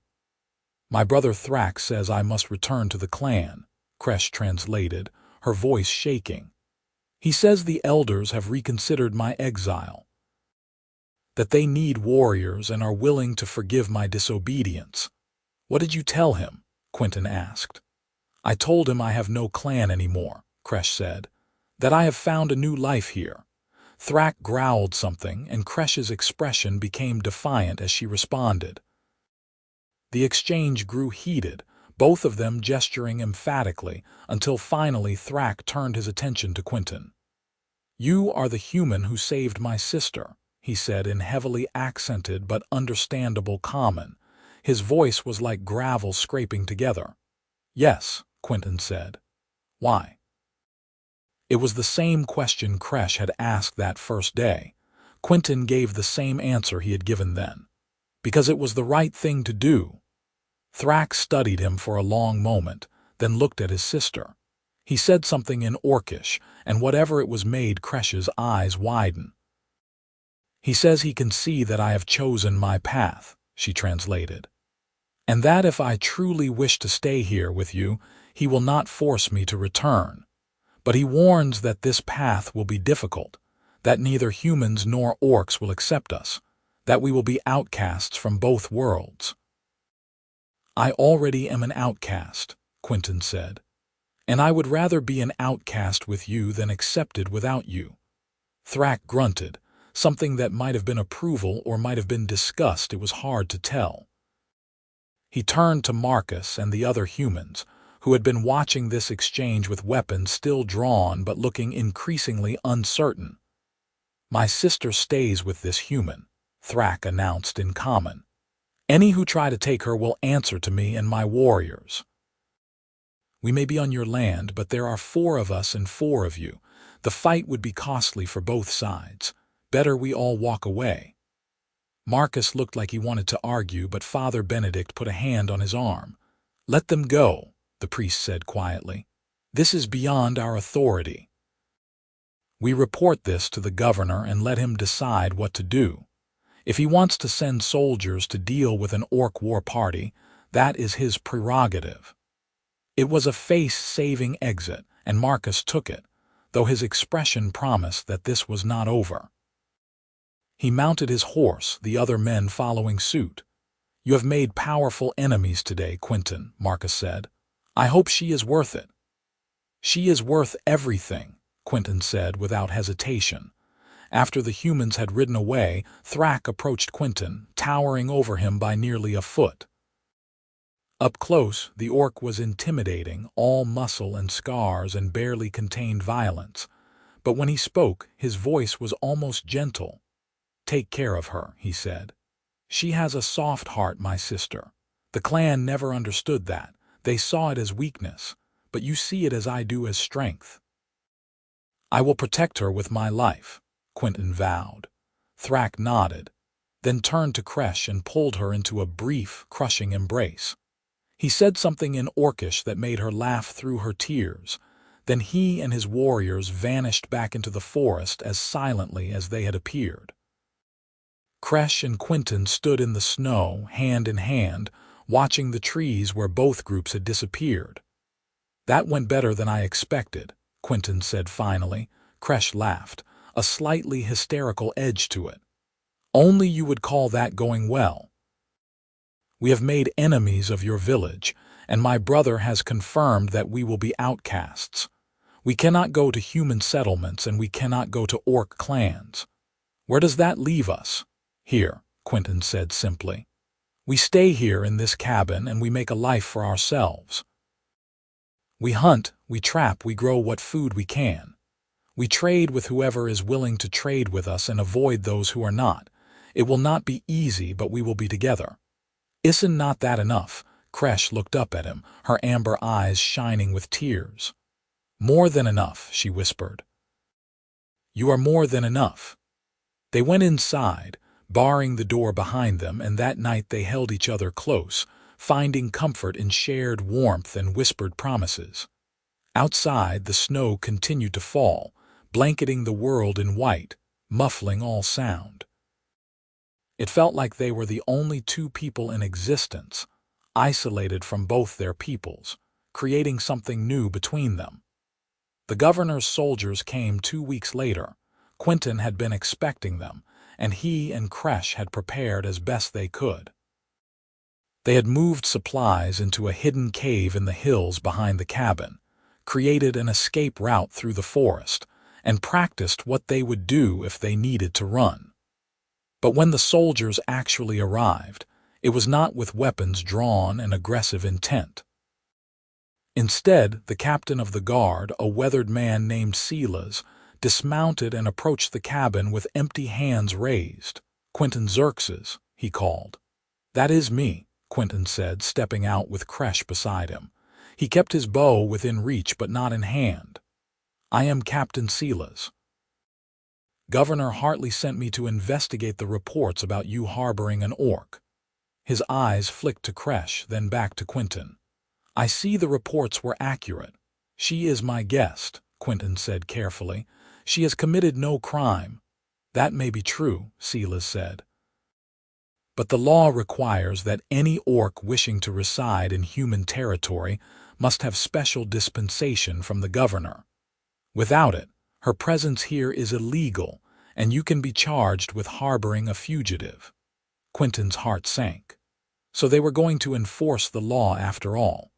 [SPEAKER 1] My brother Thrax says I must return to the clan, Kresh translated, her voice shaking. He says the elders have reconsidered my exile, that they need warriors and are willing to forgive my disobedience. What did you tell him? Quinton asked. I told him I have no clan anymore, Kresh said, that I have found a new life here. Thrax growled something, and Kresh's expression became defiant as she responded. The exchange grew heated, both of them gesturing emphatically, until finally Thrax turned his attention to Quinton. You are the human who saved my sister, he said in heavily accented but understandable common. His voice was like gravel scraping together. Yes, Quinton said. Why? It was the same question Kresh had asked that first day. Quinton gave the same answer he had given then. Because it was the right thing to do. Thrax studied him for a long moment, then looked at his sister. He said something in orcish, and whatever it was made Kresh's eyes widen. He says he can see that I have chosen my path, she translated. And that if I truly wish to stay here with you, he will not force me to return. But he warns that this path will be difficult, that neither humans nor orcs will accept us, that we will be outcasts from both worlds. I already am an outcast, Quinton said, and I would rather be an outcast with you than accepted without you. Thrak grunted, something that might have been approval or might have been disgust. It was hard to tell. He turned to Marcus and the other humans, who had been watching this exchange with weapons still drawn but looking increasingly uncertain. My sister stays with this human, Thrak announced in common. Any who try to take her will answer to me and my warriors. We may be on your land, but there are 4 of us and 4 of you. The fight would be costly for both sides. Better we all walk away. Marcus looked like he wanted to argue, but Father Benedict put a hand on his arm. Let them go, the priest said quietly. This is beyond our authority. We report this to the governor and let him decide what to do. If he wants to send soldiers to deal with an orc war party, that is his prerogative. It was a face-saving exit, and Marcus took it, though his expression promised that this was not over. He mounted his horse, the other men following suit. You have made powerful enemies today, Quinton, Marcus said. I hope she is worth it. She is worth everything, Quinton said without hesitation. After the humans had ridden away, Thrak approached Quinton, towering over him by nearly a foot. Up close, the orc was intimidating, all muscle and scars and barely contained violence. But when he spoke, his voice was almost gentle. Take care of her, he said. She has a soft heart, my sister. The clan never understood that. They saw it as weakness, but you see it as I do as strength. I will protect her with my life, Quinton vowed. Thrak nodded, then turned to Kresh and pulled her into a brief, crushing embrace. He said something in Orcish that made her laugh through her tears. Then he and his warriors vanished back into the forest as silently as they had appeared. Kresh and Quinton stood in the snow, hand in hand, watching the trees where both groups had disappeared. That went better than I expected, Quinton said finally. Kresh laughed, a slightly hysterical edge to it. Only you would call that going well. We have made enemies of your village, and my brother has confirmed that we will be outcasts. We cannot go to human settlements and we cannot go to orc clans. Where does that leave us? Here, Quinton said simply. We stay here in this cabin and we make a life for ourselves. We hunt, we trap, we grow what food we can. We trade with whoever is willing to trade with us and avoid those who are not. It will not be easy, but we will be together. Isn't not that enough? Kresh looked up at him, her amber eyes shining with tears. More than enough, she whispered. You are more than enough. They went inside, barring the door behind them, and that night they held each other close, finding comfort in shared warmth and whispered promises. Outside, the snow continued to fall, blanketing the world in white, muffling all sound. It felt like they were the only 2 people in existence, isolated from both their peoples, creating something new between them. The governor's soldiers came 2 weeks later. Quinton had been expecting them, and he and Kresh had prepared as best they could. They had moved supplies into a hidden cave in the hills behind the cabin, created an escape route through the forest, and practiced what they would do if they needed to run. But when the soldiers actually arrived, it was not with weapons drawn and aggressive intent. Instead, the captain of the guard, a weathered man named Silas, dismounted and approached the cabin with empty hands raised. Quinton Xerxes, he called. That is me, Quinton said, stepping out with Kresh beside him. He kept his bow within reach but not in hand. I am Captain Silas. Governor Hartley sent me to investigate the reports about you harboring an orc. His eyes flicked to Kresh, then back to Quinton. I see the reports were accurate. She is my guest, Quinton said carefully. She has committed no crime. That may be true, Silas said. But the law requires that any orc wishing to reside in human territory must have special dispensation from the governor. Without it, her presence here is illegal, and you can be charged with harboring a fugitive. Quinton's heart sank. So they were going to enforce the law after all.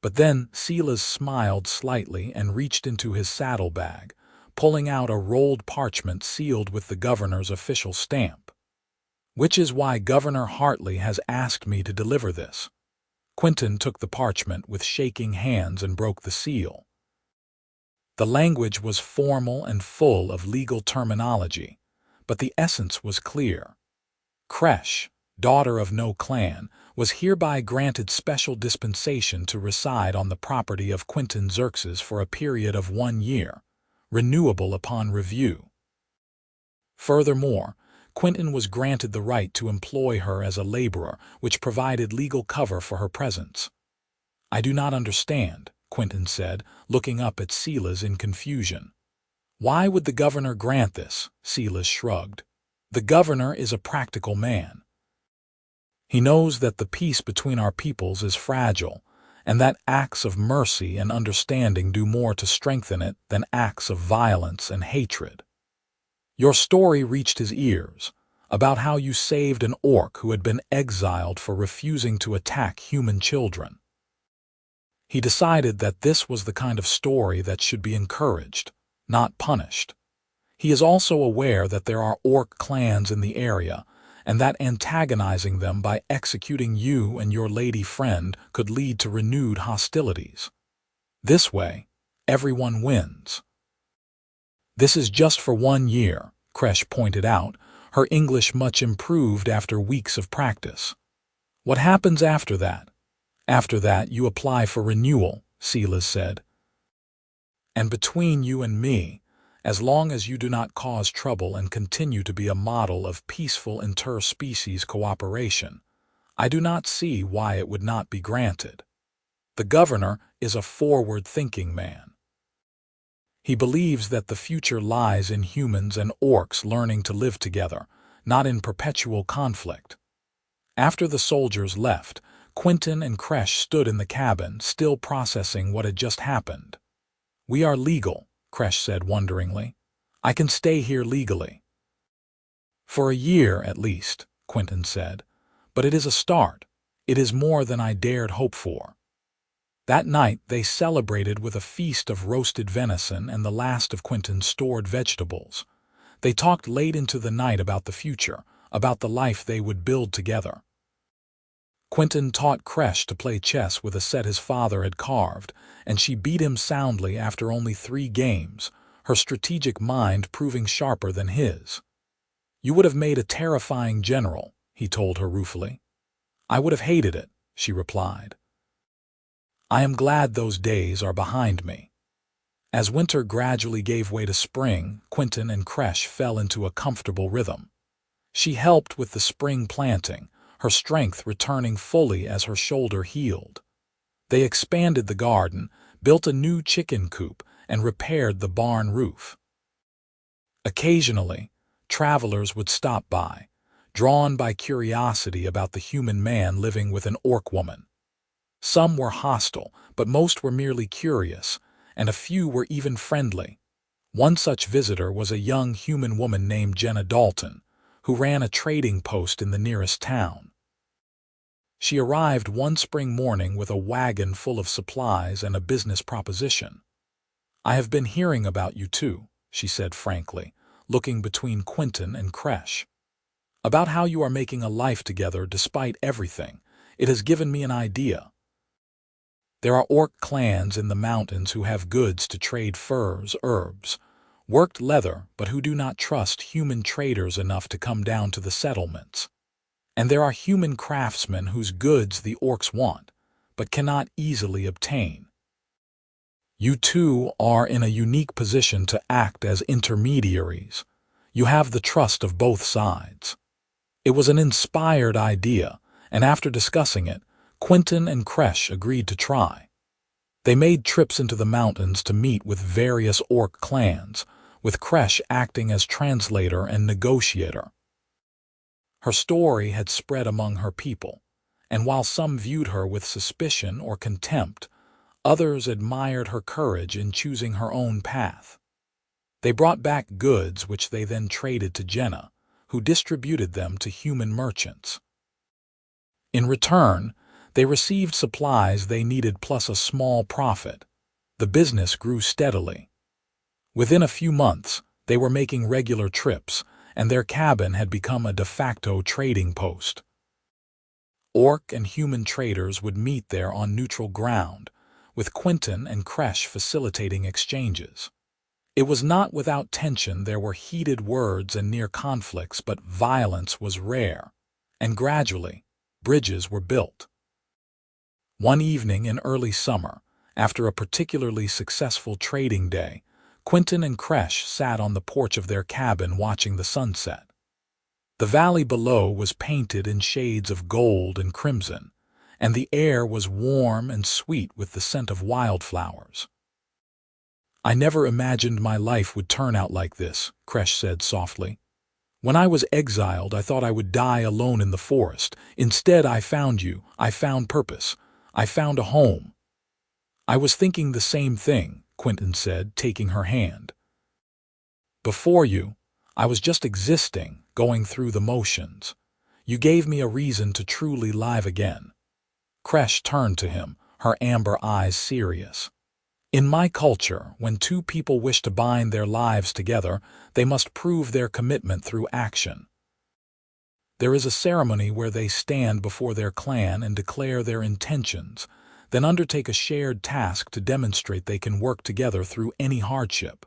[SPEAKER 1] But then Silas smiled slightly and reached into his saddlebag, pulling out a rolled parchment sealed with the governor's official stamp. "Which is why Governor Hartley has asked me to deliver this." Quinton took the parchment with shaking hands and broke the seal. The language was formal and full of legal terminology, but the essence was clear. Kresh, daughter of no clan, was hereby granted special dispensation to reside on the property of Quinton Xerxes for a period of 1 year, renewable upon review. Furthermore, Quinton was granted the right to employ her as a laborer, which provided legal cover for her presence. "I do not understand," Quinton said, looking up at Silas in confusion. "Why would the governor grant this?" Silas shrugged. "The governor is a practical man. He knows that the peace between our peoples is fragile, and that acts of mercy and understanding do more to strengthen it than acts of violence and hatred. Your story reached his ears, about how you saved an orc who had been exiled for refusing to attack human children. He decided that this was the kind of story that should be encouraged, not punished. He is also aware that there are orc clans in the area, and that antagonizing them by executing you and your lady friend could lead to renewed hostilities. This way, everyone wins." "This is just for 1 year," Kresh pointed out, her English much improved after weeks of practice. "What happens after that?" "After that, you apply for renewal," Silas said. "And between you and me, as long as you do not cause trouble and continue to be a model of peaceful interspecies cooperation, I do not see why it would not be granted. The governor is a forward-thinking man. He believes that the future lies in humans and orcs learning to live together, not in perpetual conflict." After the soldiers left, Quinton and Kresh stood in the cabin, still processing what had just happened. "We are legal," Kresh said wonderingly. "I can stay here legally." "For a year, at least," Quinton said. "But it is a start. It is more than I dared hope for." That night they celebrated with a feast of roasted venison and the last of Quinton's stored vegetables. They talked late into the night about the future, about the life they would build together. Quinton taught Kresh to play chess with a set his father had carved, and she beat him soundly after only 3 games, her strategic mind proving sharper than his. "You would have made a terrifying general," he told her ruefully. "I would have hated it," she replied. "I am glad those days are behind me." As winter gradually gave way to spring, Quinton and Kresh fell into a comfortable rhythm. She helped with the spring planting, her strength returning fully as her shoulder healed. They expanded the garden, built a new chicken coop, and repaired the barn roof. Occasionally, travelers would stop by, drawn by curiosity about the human man living with an orc woman. Some were hostile, but most were merely curious, and a few were even friendly. One such visitor was a young human woman named Jenna Dalton, who ran a trading post in the nearest town. She arrived one spring morning with a wagon full of supplies and a business proposition. "I have been hearing about you too," she said frankly, looking between Quinton and Kresh. "About how you are making a life together despite everything. It has given me an idea. There are orc clans in the mountains who have goods to trade furs, herbs, worked leather, but who do not trust human traders enough to come down to the settlements. And there are human craftsmen whose goods the orcs want, but cannot easily obtain. You two are in a unique position to act as intermediaries. You have the trust of both sides." It was an inspired idea, and after discussing it, Quinton and Kresh agreed to try. They made trips into the mountains to meet with various orc clans, with Kresh acting as translator and negotiator. Her story had spread among her people, and while some viewed her with suspicion or contempt, others admired her courage in choosing her own path. They brought back goods which they then traded to Jenna, who distributed them to human merchants. In return, they received supplies they needed plus a small profit. The business grew steadily. Within a few months, they were making regular trips, and their cabin had become a de facto trading post. Orc and human traders would meet there on neutral ground, with Quinton and Kresh facilitating exchanges. It was not without tension. There were heated words and near conflicts, but violence was rare, and gradually, bridges were built. One evening in early summer, after a particularly successful trading day, Quinton and Kresh sat on the porch of their cabin watching the sunset. The valley below was painted in shades of gold and crimson, and the air was warm and sweet with the scent of wildflowers. "I never imagined my life would turn out like this," Kresh said softly. "When I was exiled, I thought I would die alone in the forest. Instead, I found you. I found purpose. I found a home." "I was thinking the same thing," Quinton said, taking her hand. "Before you, I was just existing, going through the motions. You gave me a reason to truly live again." Kresh turned to him, her amber eyes serious. "In my culture, when two people wish to bind their lives together, they must prove their commitment through action. There is a ceremony where they stand before their clan and declare their intentions, then undertake a shared task to demonstrate they can work together through any hardship."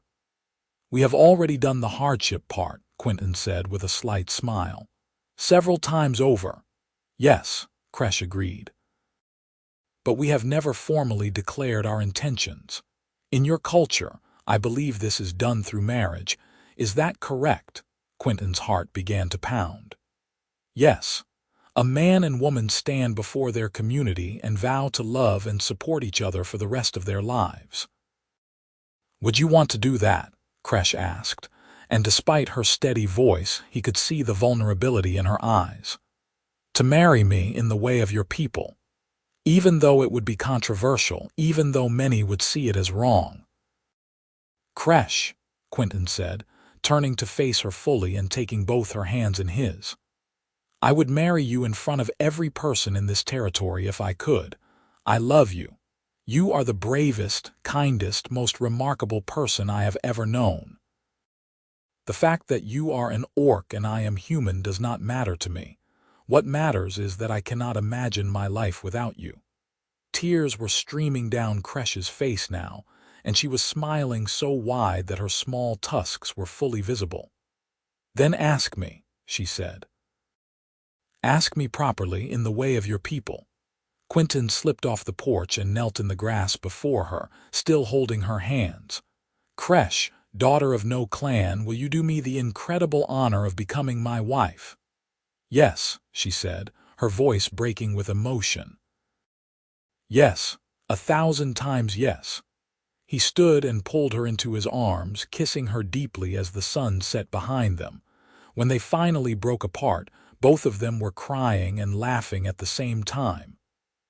[SPEAKER 1] "We have already done the hardship part," Quinton said with a slight smile. "Several times over." "Yes," Kresh agreed. "But we have never formally declared our intentions. In your culture, I believe this is done through marriage. Is that correct?" Quinton's heart began to pound. "Yes. A man and woman stand before their community and vow to love and support each other for the rest of their lives." "Would you want to do that?" Kresh asked, and despite her steady voice, he could see the vulnerability in her eyes. "To marry me in the way of your people, even though it would be controversial, even though many would see it as wrong." "Kresh," Quinton said, turning to face her fully and taking both her hands in his. "I would marry you in front of every person in this territory if I could. I love you. You are the bravest, kindest, most remarkable person I have ever known. The fact that you are an orc and I am human does not matter to me. What matters is that I cannot imagine my life without you." Tears were streaming down Kresh's face now, and she was smiling so wide that her small tusks were fully visible. "Then ask me," she said. "Ask me properly in the way of your people." Quinton slipped off the porch and knelt in the grass before her, still holding her hands. "Kresh, daughter of no clan, will you do me the incredible honor of becoming my wife?" "Yes," she said, her voice breaking with emotion. "Yes, 1,000 times yes." He stood and pulled her into his arms, kissing her deeply as the sun set behind them. When they finally broke apart, both of them were crying and laughing at the same time.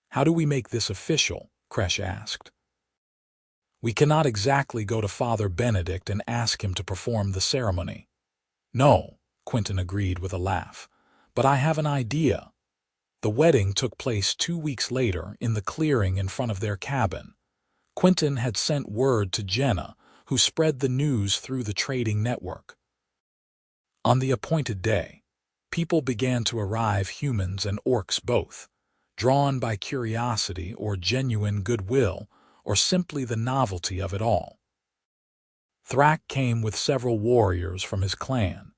[SPEAKER 1] "How do we make this official?" Kresh asked. "We cannot exactly go to Father Benedict and ask him to perform the ceremony." "No," Quinton agreed with a laugh. "But I have an idea." The wedding took place 2 weeks later in the clearing in front of their cabin. Quinton had sent word to Jenna, who spread the news through the trading network. On the appointed day, people began to arrive, humans and orcs both, drawn by curiosity or genuine goodwill, or simply the novelty of it all. Thrak came with several warriors from his clan,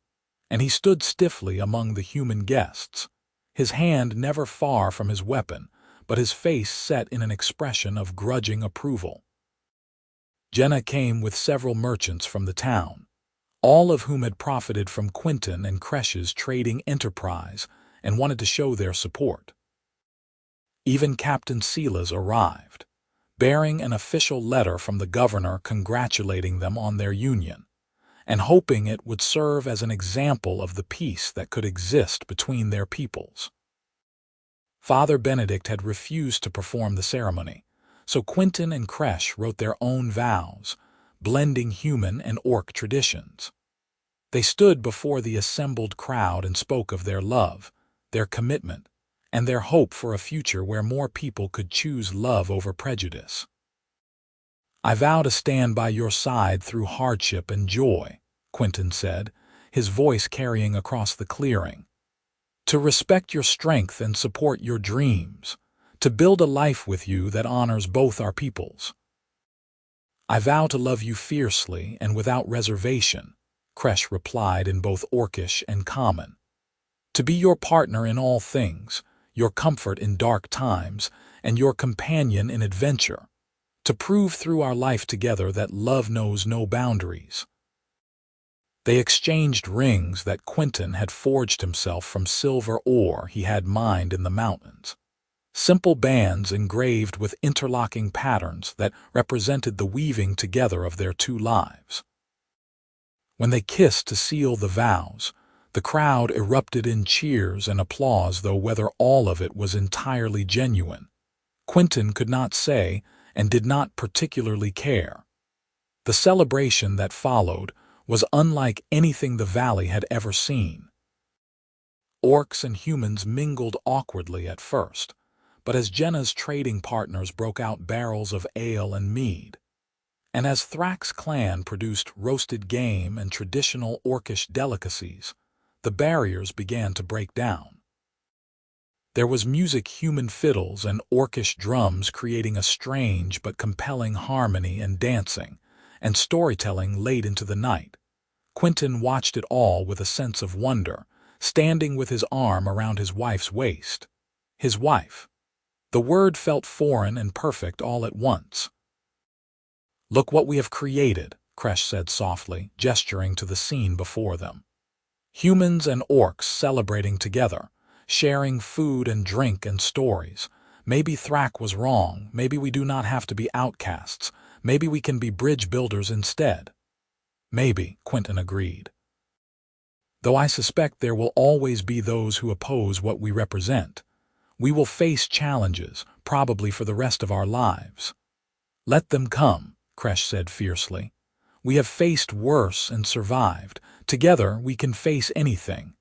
[SPEAKER 1] and he stood stiffly among the human guests, his hand never far from his weapon, but his face set in an expression of grudging approval. Jenna came with several merchants from the town, all of whom had profited from Quinton and Kresh's trading enterprise and wanted to show their support. Even Captain Silas arrived, bearing an official letter from the governor congratulating them on their union, and hoping it would serve as an example of the peace that could exist between their peoples. Father Benedict had refused to perform the ceremony, so Quinton and Kresh wrote their own vows, blending human and orc traditions. They stood before the assembled crowd and spoke of their love, their commitment, and their hope for a future where more people could choose love over prejudice. "I vow to stand by your side through hardship and joy," Quinton said, his voice carrying across the clearing. "To respect your strength and support your dreams. To build a life with you that honors both our peoples." "I vow to love you fiercely and without reservation," Kresh replied in both Orcish and Common. "To be your partner in all things, your comfort in dark times, and your companion in adventure. To prove through our life together that love knows no boundaries." They exchanged rings that Quinton had forged himself from silver ore he had mined in the mountains. Simple bands engraved with interlocking patterns that represented the weaving together of their two lives. When they kissed to seal the vows, the crowd erupted in cheers and applause, though whether all of it was entirely genuine, Quinton could not say and did not particularly care. The celebration that followed was unlike anything the valley had ever seen. Orcs and humans mingled awkwardly at first, but as Jenna's trading partners broke out barrels of ale and mead, and as Thrak's clan produced roasted game and traditional Orcish delicacies, the barriers began to break down. There was music, human fiddles and Orcish drums creating a strange but compelling harmony, and dancing and storytelling late into the night. Quinton watched it all with a sense of wonder, standing with his arm around his wife's waist. His wife. The word felt foreign and perfect all at once. "Look what we have created," Kresh said softly, gesturing to the scene before them. Humans and orcs celebrating together, sharing food and drink and stories. Maybe Thrak was wrong, maybe we do not have to be outcasts, maybe we can be bridge builders instead. "Maybe," Quinton agreed. "Though I suspect there will always be those who oppose what we represent. We will face challenges, probably for the rest of our lives." "Let them come," Kresh said fiercely. "We have faced worse and survived. Together we can face anything."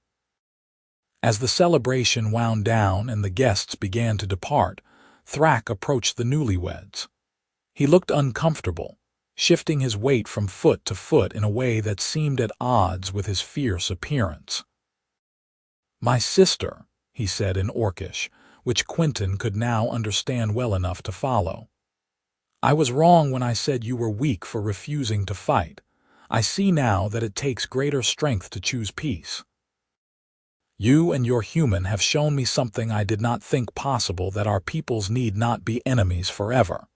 [SPEAKER 1] As the celebration wound down and the guests began to depart, Thrak approached the newlyweds. He looked uncomfortable, shifting his weight from foot to foot in a way that seemed at odds with his fierce appearance. "My sister," he said in Orcish, which Quinton could now understand well enough to follow. "I was wrong when I said you were weak for refusing to fight. I see now that it takes greater strength to choose peace. You and your human have shown me something I did not think possible, that our peoples need not be enemies forever."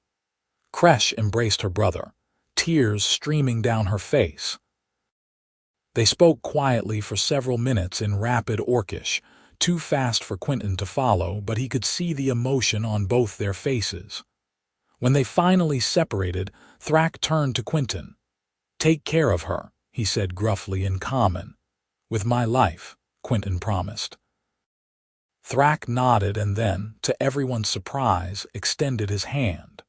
[SPEAKER 1] Kresh embraced her brother, tears streaming down her face. They spoke quietly for several minutes in rapid Orcish, too fast for Quinton to follow, but he could see the emotion on both their faces. When they finally separated, Thrak turned to Quinton. "Take care of her," he said gruffly in Common. "With my life," Quinton promised. Thrak nodded and then, to everyone's surprise, extended his hand.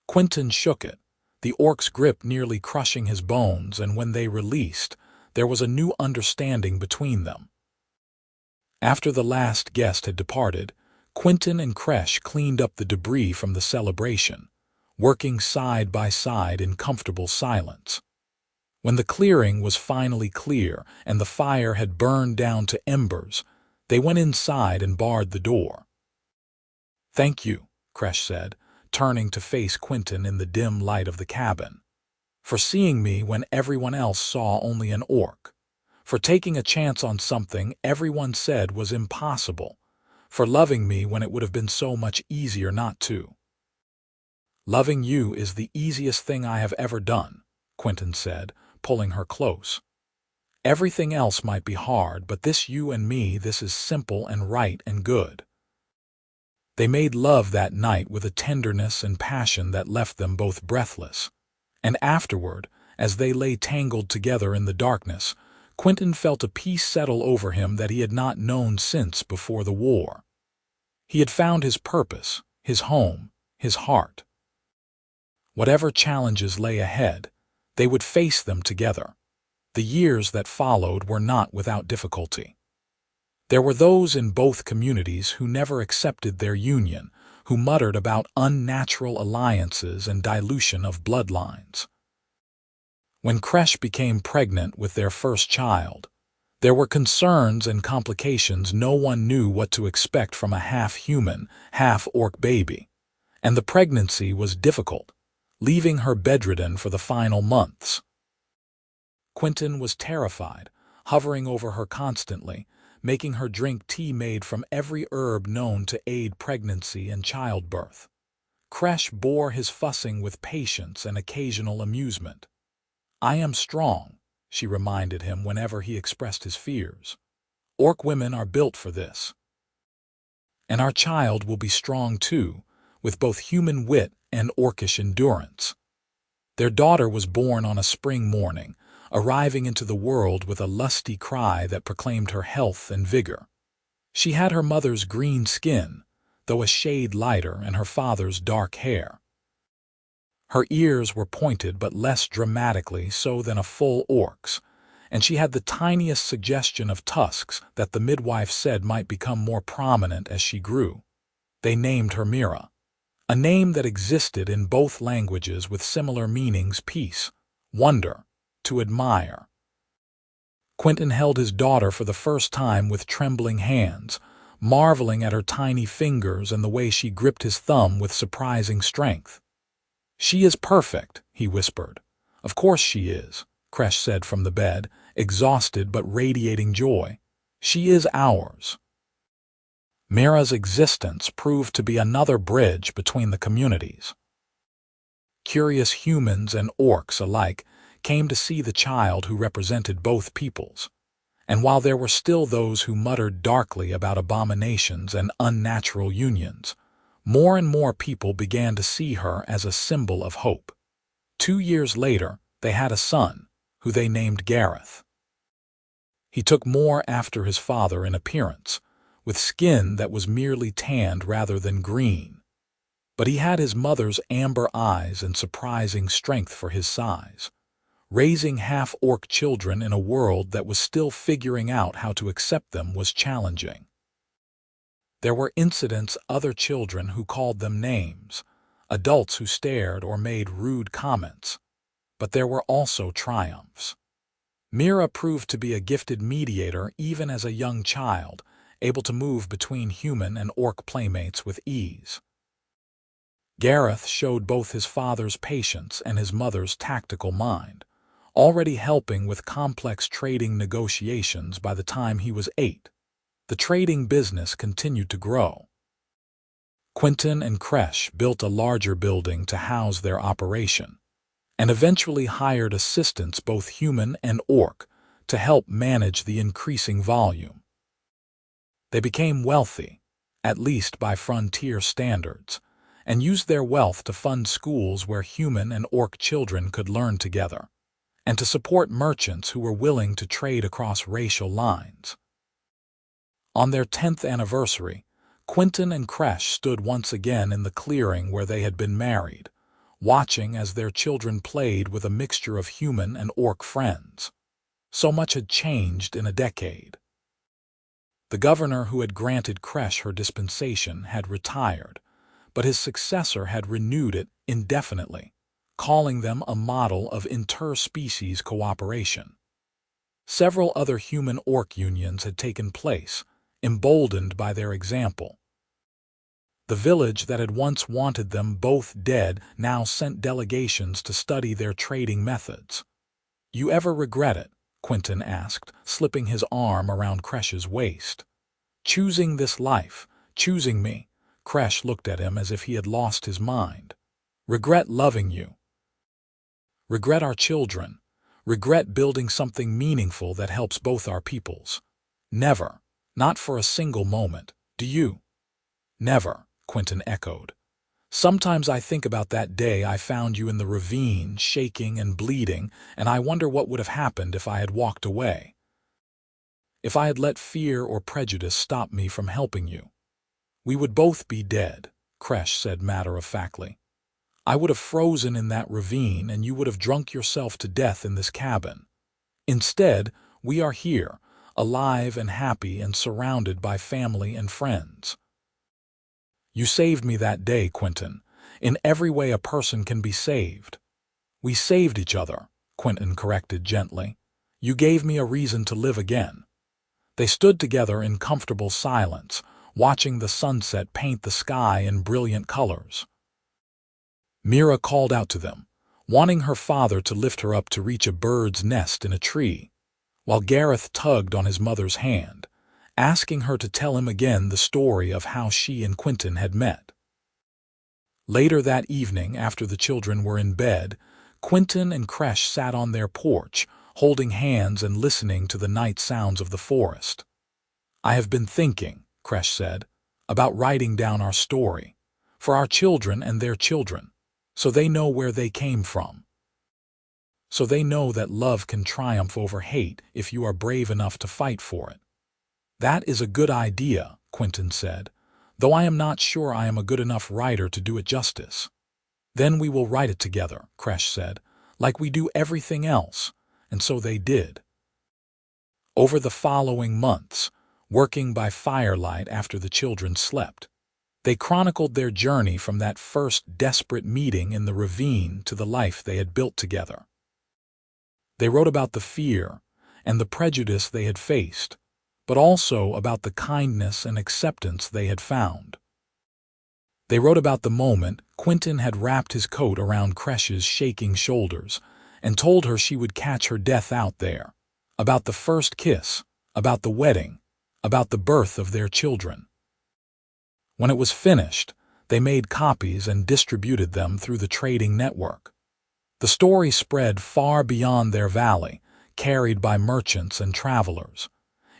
[SPEAKER 1] Quinton shook it, the orc's grip nearly crushing his bones, and when they released, there was a new understanding between them. After the last guest had departed, Quinton and Kresh cleaned up the debris from the celebration, working side by side in comfortable silence. When the clearing was finally clear and the fire had burned down to embers, they went inside and barred the door. "Thank you," Kresh said, turning to face Quinton in the dim light of the cabin. "For seeing me when everyone else saw only an orc. For taking a chance on something everyone said was impossible. For loving me when it would have been so much easier not to." "Loving you is the easiest thing I have ever done," Quinton said, pulling her close. "Everything else might be hard, but this you and me, this is simple and right and good." They made love that night with a tenderness and passion that left them both breathless. And afterward, as they lay tangled together in the darkness, Quinton felt a peace settle over him that he had not known since before the war. He had found his purpose, his home, his heart. Whatever challenges lay ahead, they would face them together. The years that followed were not without difficulty. There were those in both communities who never accepted their union, who muttered about unnatural alliances and dilution of bloodlines. When Kresh became pregnant with their first child, there were concerns and complications. No one knew what to expect from a half-human, half-orc baby, and the pregnancy was difficult, leaving her bedridden for the final months. Quinton was terrified, hovering over her constantly, making her drink tea made from every herb known to aid pregnancy and childbirth. Kresh bore his fussing with patience and occasional amusement. "I am strong," she reminded him whenever he expressed his fears. "Orc women are built for this. And our child will be strong too, with both human wit and orcish endurance." Their daughter was born on a spring morning, arriving into the world with a lusty cry that proclaimed her health and vigor. She had her mother's green skin, though a shade lighter, and her father's dark hair. Her ears were pointed but less dramatically so than a full orc's, and she had the tiniest suggestion of tusks that the midwife said might become more prominent as she grew. They named her Mira, a name that existed in both languages with similar meanings: peace, wonder, to admire. Quinton held his daughter for the first time with trembling hands, marveling at her tiny fingers and the way she gripped his thumb with surprising strength. "She is perfect," he whispered. "Of course she is," Kresh said from the bed, exhausted but radiating joy. "She is ours." Mira's existence proved to be another bridge between the communities. Curious humans and orcs alike came to see the child who represented both peoples, and while there were still those who muttered darkly about abominations and unnatural unions, more and more people began to see her as a symbol of hope. 2 years later, they had a son, who they named Gareth. He took more after his father in appearance, with skin that was merely tanned rather than green. But he had his mother's amber eyes and surprising strength for his size. Raising half-orc children in a world that was still figuring out how to accept them was challenging. There were incidents, other children who called them names, adults who stared or made rude comments. But there were also triumphs. Mira proved to be a gifted mediator even as a young child, able to move between human and orc playmates with ease. Gareth showed both his father's patience and his mother's tactical mind, already helping with complex trading negotiations by the time he was 8. The trading business continued to grow. Quinton and Kresh built a larger building to house their operation, and eventually hired assistants, both human and orc, to help manage the increasing volume. They became wealthy, at least by frontier standards, and used their wealth to fund schools where human and orc children could learn together, and to support merchants who were willing to trade across racial lines. On their 10th anniversary, Quinton and Kresh stood once again in the clearing where they had been married, watching as their children played with a mixture of human and orc friends. So much had changed in a decade. The governor who had granted Kresh her dispensation had retired, but his successor had renewed it indefinitely, calling them a model of interspecies cooperation. Several other human-orc unions had taken place, emboldened by their example. The village that had once wanted them both dead now sent delegations to study their trading methods. "You ever regret it?" Quinton asked, slipping his arm around Kresh's waist. "Choosing this life, choosing me?" Kresh looked at him as if he had lost his mind. "Regret loving you. Regret our children. Regret building something meaningful that helps both our peoples. Never, not for a single moment. Do you?" "Never," Quinton echoed. "Sometimes I think about that day I found you in the ravine, shaking and bleeding, and I wonder what would have happened if I had walked away. If I had let fear or prejudice stop me from helping you. We would both be dead," Kresh said matter-of-factly. "I would have frozen in that ravine and you would have drunk yourself to death in this cabin. Instead, we are here, alive and happy and surrounded by family and friends. You saved me that day, Quinton. In every way a person can be saved. We saved each other, Quinton corrected gently. You gave me a reason to live again. They stood together in comfortable silence, watching the sunset paint the sky in brilliant colors. Mira called out to them, wanting her father to lift her up to reach a bird's nest in a tree, while Gareth tugged on his mother's hand, asking her to tell him again the story of how she and Quinton had met. Later that evening, after the children were in bed, Quinton and Kresh sat on their porch, holding hands and listening to the night sounds of the forest. I have been thinking, Kresh said, about writing down our story, for our children and their children, so they know where they came from. So they know that love can triumph over hate if you are brave enough to fight for it. That is a good idea, Quinton said, though I am not sure I am a good enough writer to do it justice. Then we will write it together, Kresh said, like we do everything else, and so they did. Over the following months, working by firelight after the children slept, they chronicled their journey from that first desperate meeting in the ravine to the life they had built together. They wrote about the fear and the prejudice they had faced, but also about the kindness and acceptance they had found. They wrote about the moment Quinton had wrapped his coat around Kresh's shaking shoulders and told her she would catch her death out there, about the first kiss, about the wedding, about the birth of their children. When it was finished, they made copies and distributed them through the trading network. The story spread far beyond their valley, carried by merchants and travelers.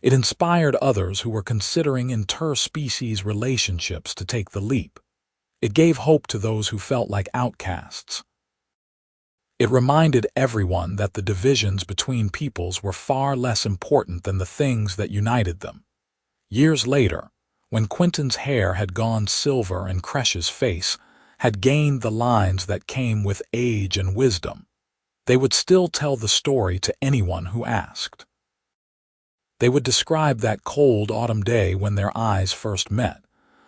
[SPEAKER 1] It inspired others who were considering interspecies relationships to take the leap. It gave hope to those who felt like outcasts. It reminded everyone that the divisions between peoples were far less important than the things that united them. Years later, when Quinton's hair had gone silver and Kresh's face had gained the lines that came with age and wisdom, they would still tell the story to anyone who asked. They would describe that cold autumn day when their eyes first met,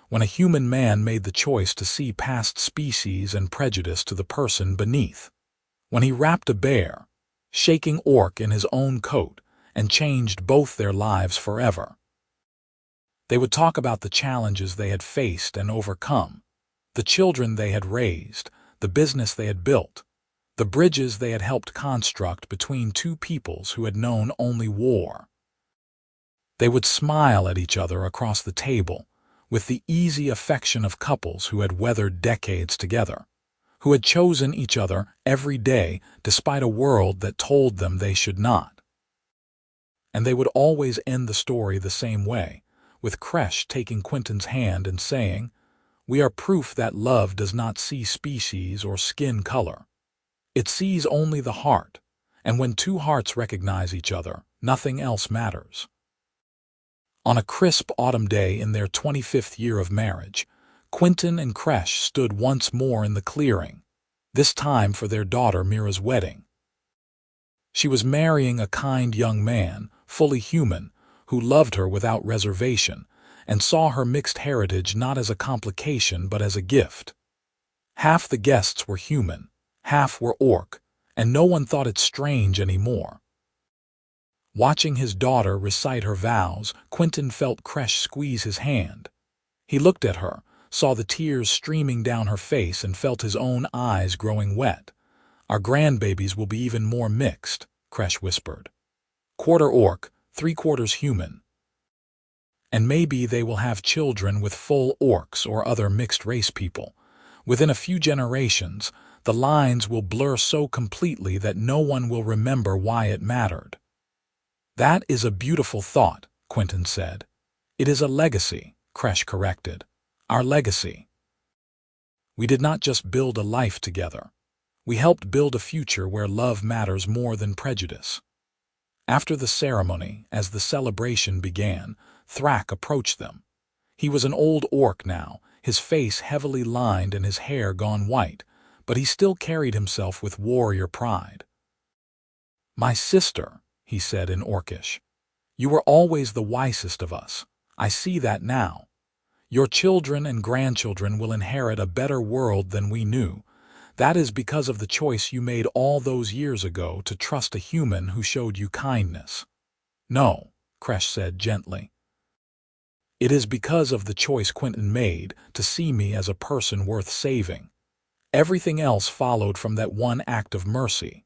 [SPEAKER 1] when a human man made the choice to see past species and prejudice to the person beneath, when he wrapped a bare, shaking orc in his own coat and changed both their lives forever. They would talk about the challenges they had faced and overcome, the children they had raised, the business they had built, the bridges they had helped construct between two peoples who had known only war. They would smile at each other across the table, with the easy affection of couples who had weathered decades together, who had chosen each other every day despite a world that told them they should not. And they would always end the story the same way, with Kresh taking Quinton's hand and saying, "We are proof that love does not see species or skin color. It sees only the heart, and when two hearts recognize each other, nothing else matters." On a crisp autumn day in their 25th year of marriage, Quinton and Kresh stood once more in the clearing, this time for their daughter Mira's wedding. She was marrying a kind young man, fully human, who loved her without reservation and saw her mixed heritage not as a complication but as a gift. Half the guests were human, half were orc, and no one thought it strange anymore. Watching his daughter recite her vows, Quinton felt Kresh squeeze his hand. He looked at her, saw the tears streaming down her face, and felt his own eyes growing wet. "Our grandbabies will be even more mixed," Kresh whispered. "Quarter orc, 3/4 human. And maybe they will have children with full orcs or other mixed-race people. Within a few generations, the lines will blur so completely that no one will remember why it mattered." "That is a beautiful thought," Quinton said. "It is a legacy," Kresh corrected. "Our legacy. We did not just build a life together. We helped build a future where love matters more than prejudice." After the ceremony, as the celebration began, Thrak approached them. He was an old orc now, his face heavily lined and his hair gone white, but he still carried himself with warrior pride. "My sister," he said in Orcish. You were always the wisest of us. I see that now. Your children and grandchildren will inherit a better world than we knew. That is because of the choice you made all those years ago to trust a human who showed you kindness." "No," Kresh said gently. "It is because of the choice Quinton made to see me as a person worth saving. Everything else followed from that one act of mercy."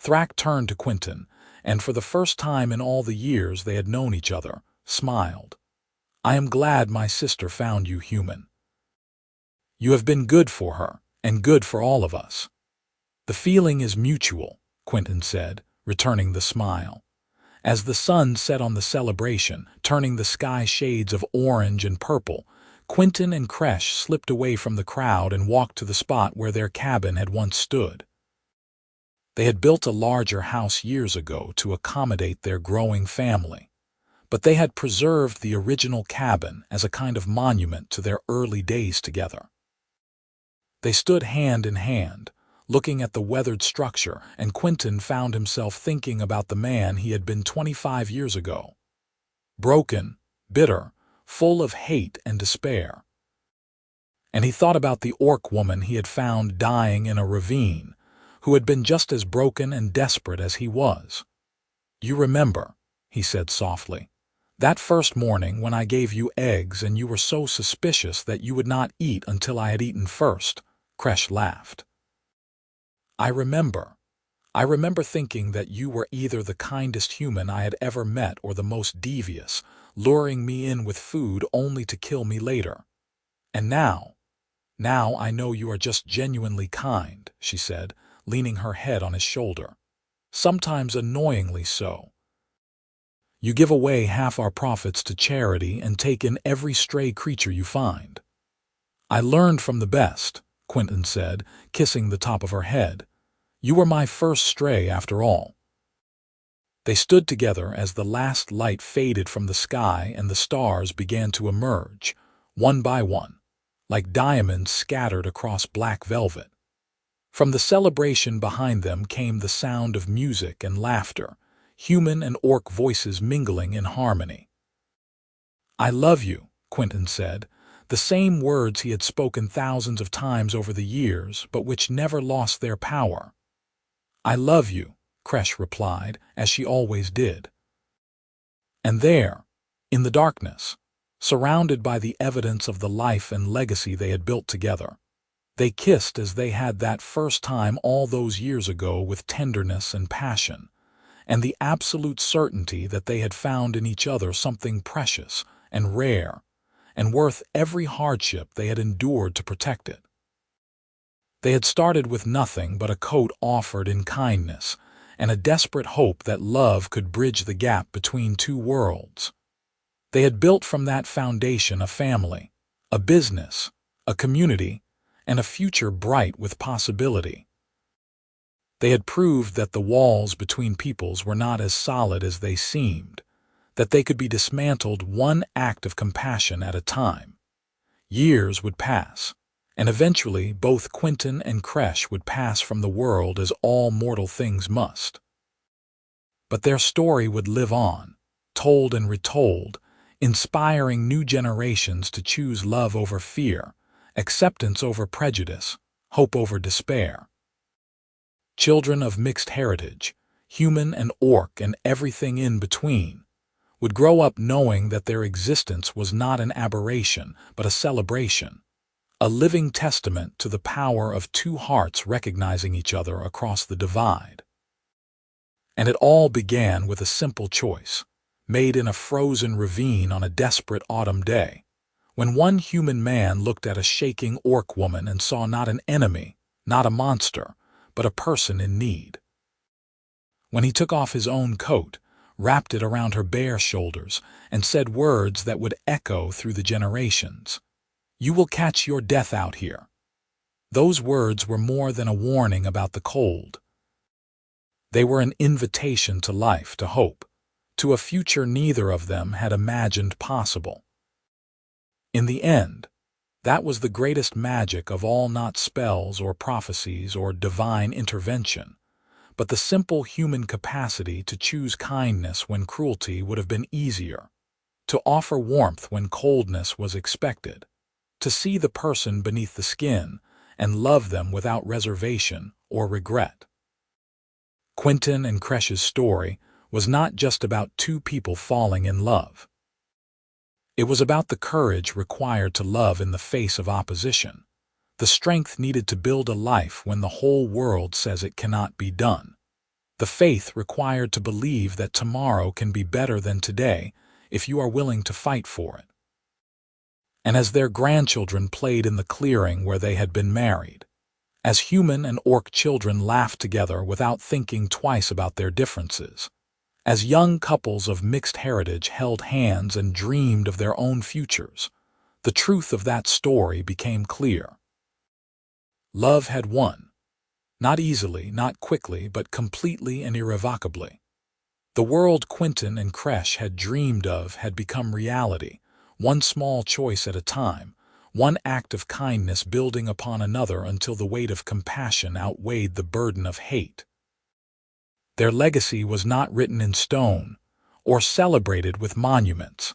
[SPEAKER 1] Thrak turned to Quinton, and for the first time in all the years they had known each other, smiled. "I am glad my sister found you human. You have been good for her, and good for all of us." "The feeling is mutual," Quinton said, returning the smile. As the sun set on the celebration, turning the sky shades of orange and purple, Quinton and Kresh slipped away from the crowd and walked to the spot where their cabin had once stood. They had built a larger house years ago to accommodate their growing family, but they had preserved the original cabin as a kind of monument to their early days together. They stood hand in hand, looking at the weathered structure, and Quinton found himself thinking about the man he had been 25 years ago. Broken, bitter, full of hate and despair. And he thought about the orc woman he had found dying in a ravine, who had been just as broken and desperate as he was. "You remember," he said softly, "that first morning when I gave you eggs and you were so suspicious that you would not eat until I had eaten first?" Kresh laughed. I remember thinking that you were either the kindest human I had ever met or the most devious, luring me in with food only to kill me later. And now I know you are just genuinely kind," she said, leaning her head on his shoulder. "Sometimes annoyingly so. You give away half our profits to charity and take in every stray creature you find." "I learned from the best," Quinton said, kissing the top of her head. "You were my first stray after all." They stood together as the last light faded from the sky and the stars began to emerge, one by one, like diamonds scattered across black velvet. From the celebration behind them came the sound of music and laughter, human and orc voices mingling in harmony. "I love you," Quinton said, the same words he had spoken thousands of times over the years, but which never lost their power. "I love you," Kresh replied, as she always did. And there, in the darkness, surrounded by the evidence of the life and legacy they had built together, they kissed as they had that first time all those years ago, with tenderness and passion, and the absolute certainty that they had found in each other something precious and rare, and worth every hardship they had endured to protect it. They had started with nothing but a coat offered in kindness, and a desperate hope that love could bridge the gap between two worlds. They had built from that foundation a family, a business, a community, and a future bright with possibility. They had proved that the walls between peoples were not as solid as they seemed, that they could be dismantled one act of compassion at a time. Years would pass, and eventually both Quinton and Kresh would pass from the world as all mortal things must. But their story would live on, told and retold, inspiring new generations to choose love over fear, acceptance over prejudice, hope over despair. Children of mixed heritage, human and orc and everything in between, would grow up knowing that their existence was not an aberration but a celebration, a living testament to the power of two hearts recognizing each other across the divide. And it all began with a simple choice, made in a frozen ravine on a desperate autumn day, when one human man looked at a shaking orc woman and saw not an enemy, not a monster, but a person in need. When he took off his own coat, wrapped it around her bare shoulders, and said words that would echo through the generations. "You will catch your death out here." Those words were more than a warning about the cold. They were an invitation to life, to hope, to a future neither of them had imagined possible. In the end, that was the greatest magic of all, not spells or prophecies or divine intervention, but the simple human capacity to choose kindness when cruelty would have been easier, to offer warmth when coldness was expected, to see the person beneath the skin and love them without reservation or regret. Quinton and Xerxes' story was not just about two people falling in love. It was about the courage required to love in the face of opposition, the strength needed to build a life when the whole world says it cannot be done, the faith required to believe that tomorrow can be better than today if you are willing to fight for it. And as their grandchildren played in the clearing where they had been married, as human and orc children laughed together without thinking twice about their differences, as young couples of mixed heritage held hands and dreamed of their own futures, the truth of that story became clear. Love had won. Not easily, not quickly, but completely and irrevocably. The world Quinton and Xerxes had dreamed of had become reality, one small choice at a time, one act of kindness building upon another until the weight of compassion outweighed the burden of hate. Their legacy was not written in stone or celebrated with monuments.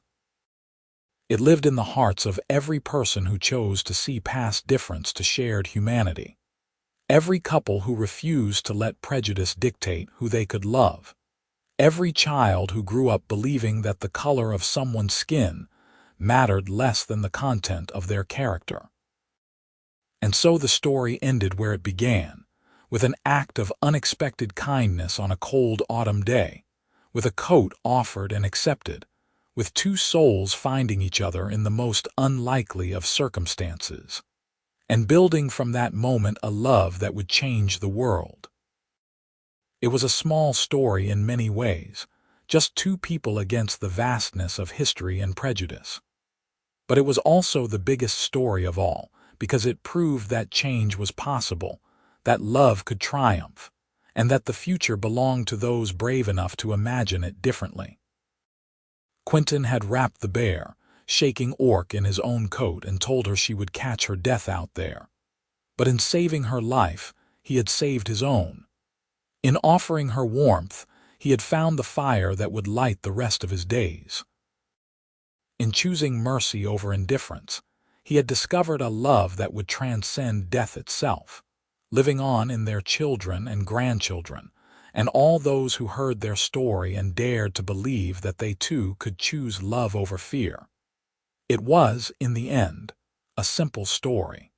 [SPEAKER 1] It lived in the hearts of every person who chose to see past difference to shared humanity, every couple who refused to let prejudice dictate who they could love, every child who grew up believing that the color of someone's skin mattered less than the content of their character. And so the story ended where it began, with an act of unexpected kindness on a cold autumn day, with a coat offered and accepted, with two souls finding each other in the most unlikely of circumstances, and building from that moment a love that would change the world. It was a small story in many ways, just two people against the vastness of history and prejudice. But it was also the biggest story of all, because it proved that change was possible, that love could triumph, and that the future belonged to those brave enough to imagine it differently. Quinton had wrapped the bear, shaking Orc in his own coat, and told her she would catch her death out there. But in saving her life, he had saved his own. In offering her warmth, he had found the fire that would light the rest of his days. In choosing mercy over indifference, he had discovered a love that would transcend death itself, living on in their children and grandchildren, and all those who heard their story and dared to believe that they too could choose love over fear. It was, in the end, a simple story.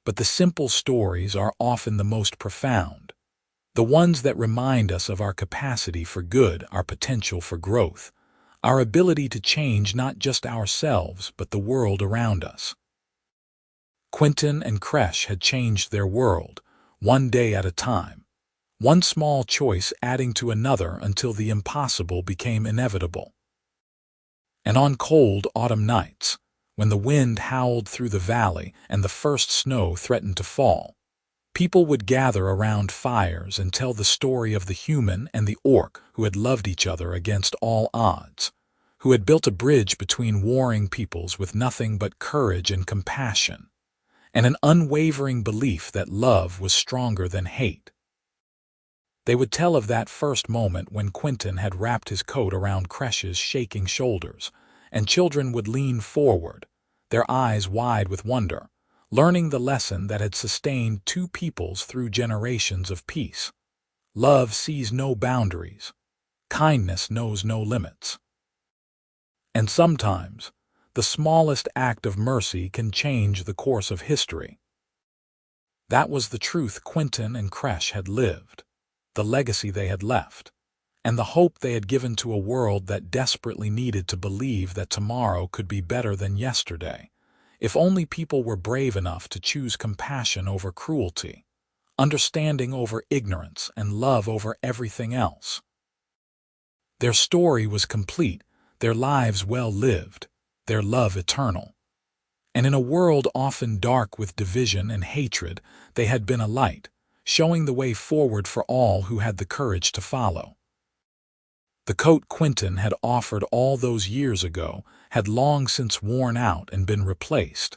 [SPEAKER 1] But the simple stories are often the most profound, the ones that remind us of our capacity for good, our potential for growth, our ability to change not just ourselves but the world around us. Quinton and Xerxes had changed their world, one day at a time, one small choice adding to another until the impossible became inevitable. And on cold autumn nights, when the wind howled through the valley and the first snow threatened to fall, people would gather around fires and tell the story of the human and the orc who had loved each other against all odds, who had built a bridge between warring peoples with nothing but courage and compassion, and an unwavering belief that love was stronger than hate. They would tell of that first moment when Quinton had wrapped his coat around Xerxes' shaking shoulders, and children would lean forward, their eyes wide with wonder, learning the lesson that had sustained two peoples through generations of peace. Love sees no boundaries. Kindness knows no limits. And sometimes, the smallest act of mercy can change the course of history. That was the truth Quinton and Xerxes had lived, the legacy they had left, and the hope they had given to a world that desperately needed to believe that tomorrow could be better than yesterday, if only people were brave enough to choose compassion over cruelty, understanding over ignorance, and love over everything else. Their story was complete, their lives well lived, their love eternal. And in a world often dark with division and hatred, they had been a light, showing the way forward for all who had the courage to follow. The coat Quinton had offered all those years ago had long since worn out and been replaced,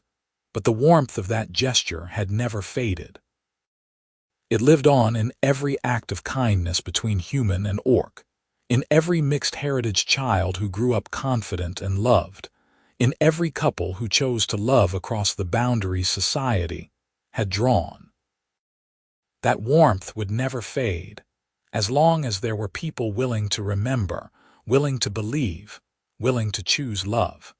[SPEAKER 1] but the warmth of that gesture had never faded. It lived on in every act of kindness between human and orc, in every mixed heritage child who grew up confident and loved, in every couple who chose to love across the boundaries society had drawn. That warmth would never fade, as long as there were people willing to remember, willing to believe, willing to choose love.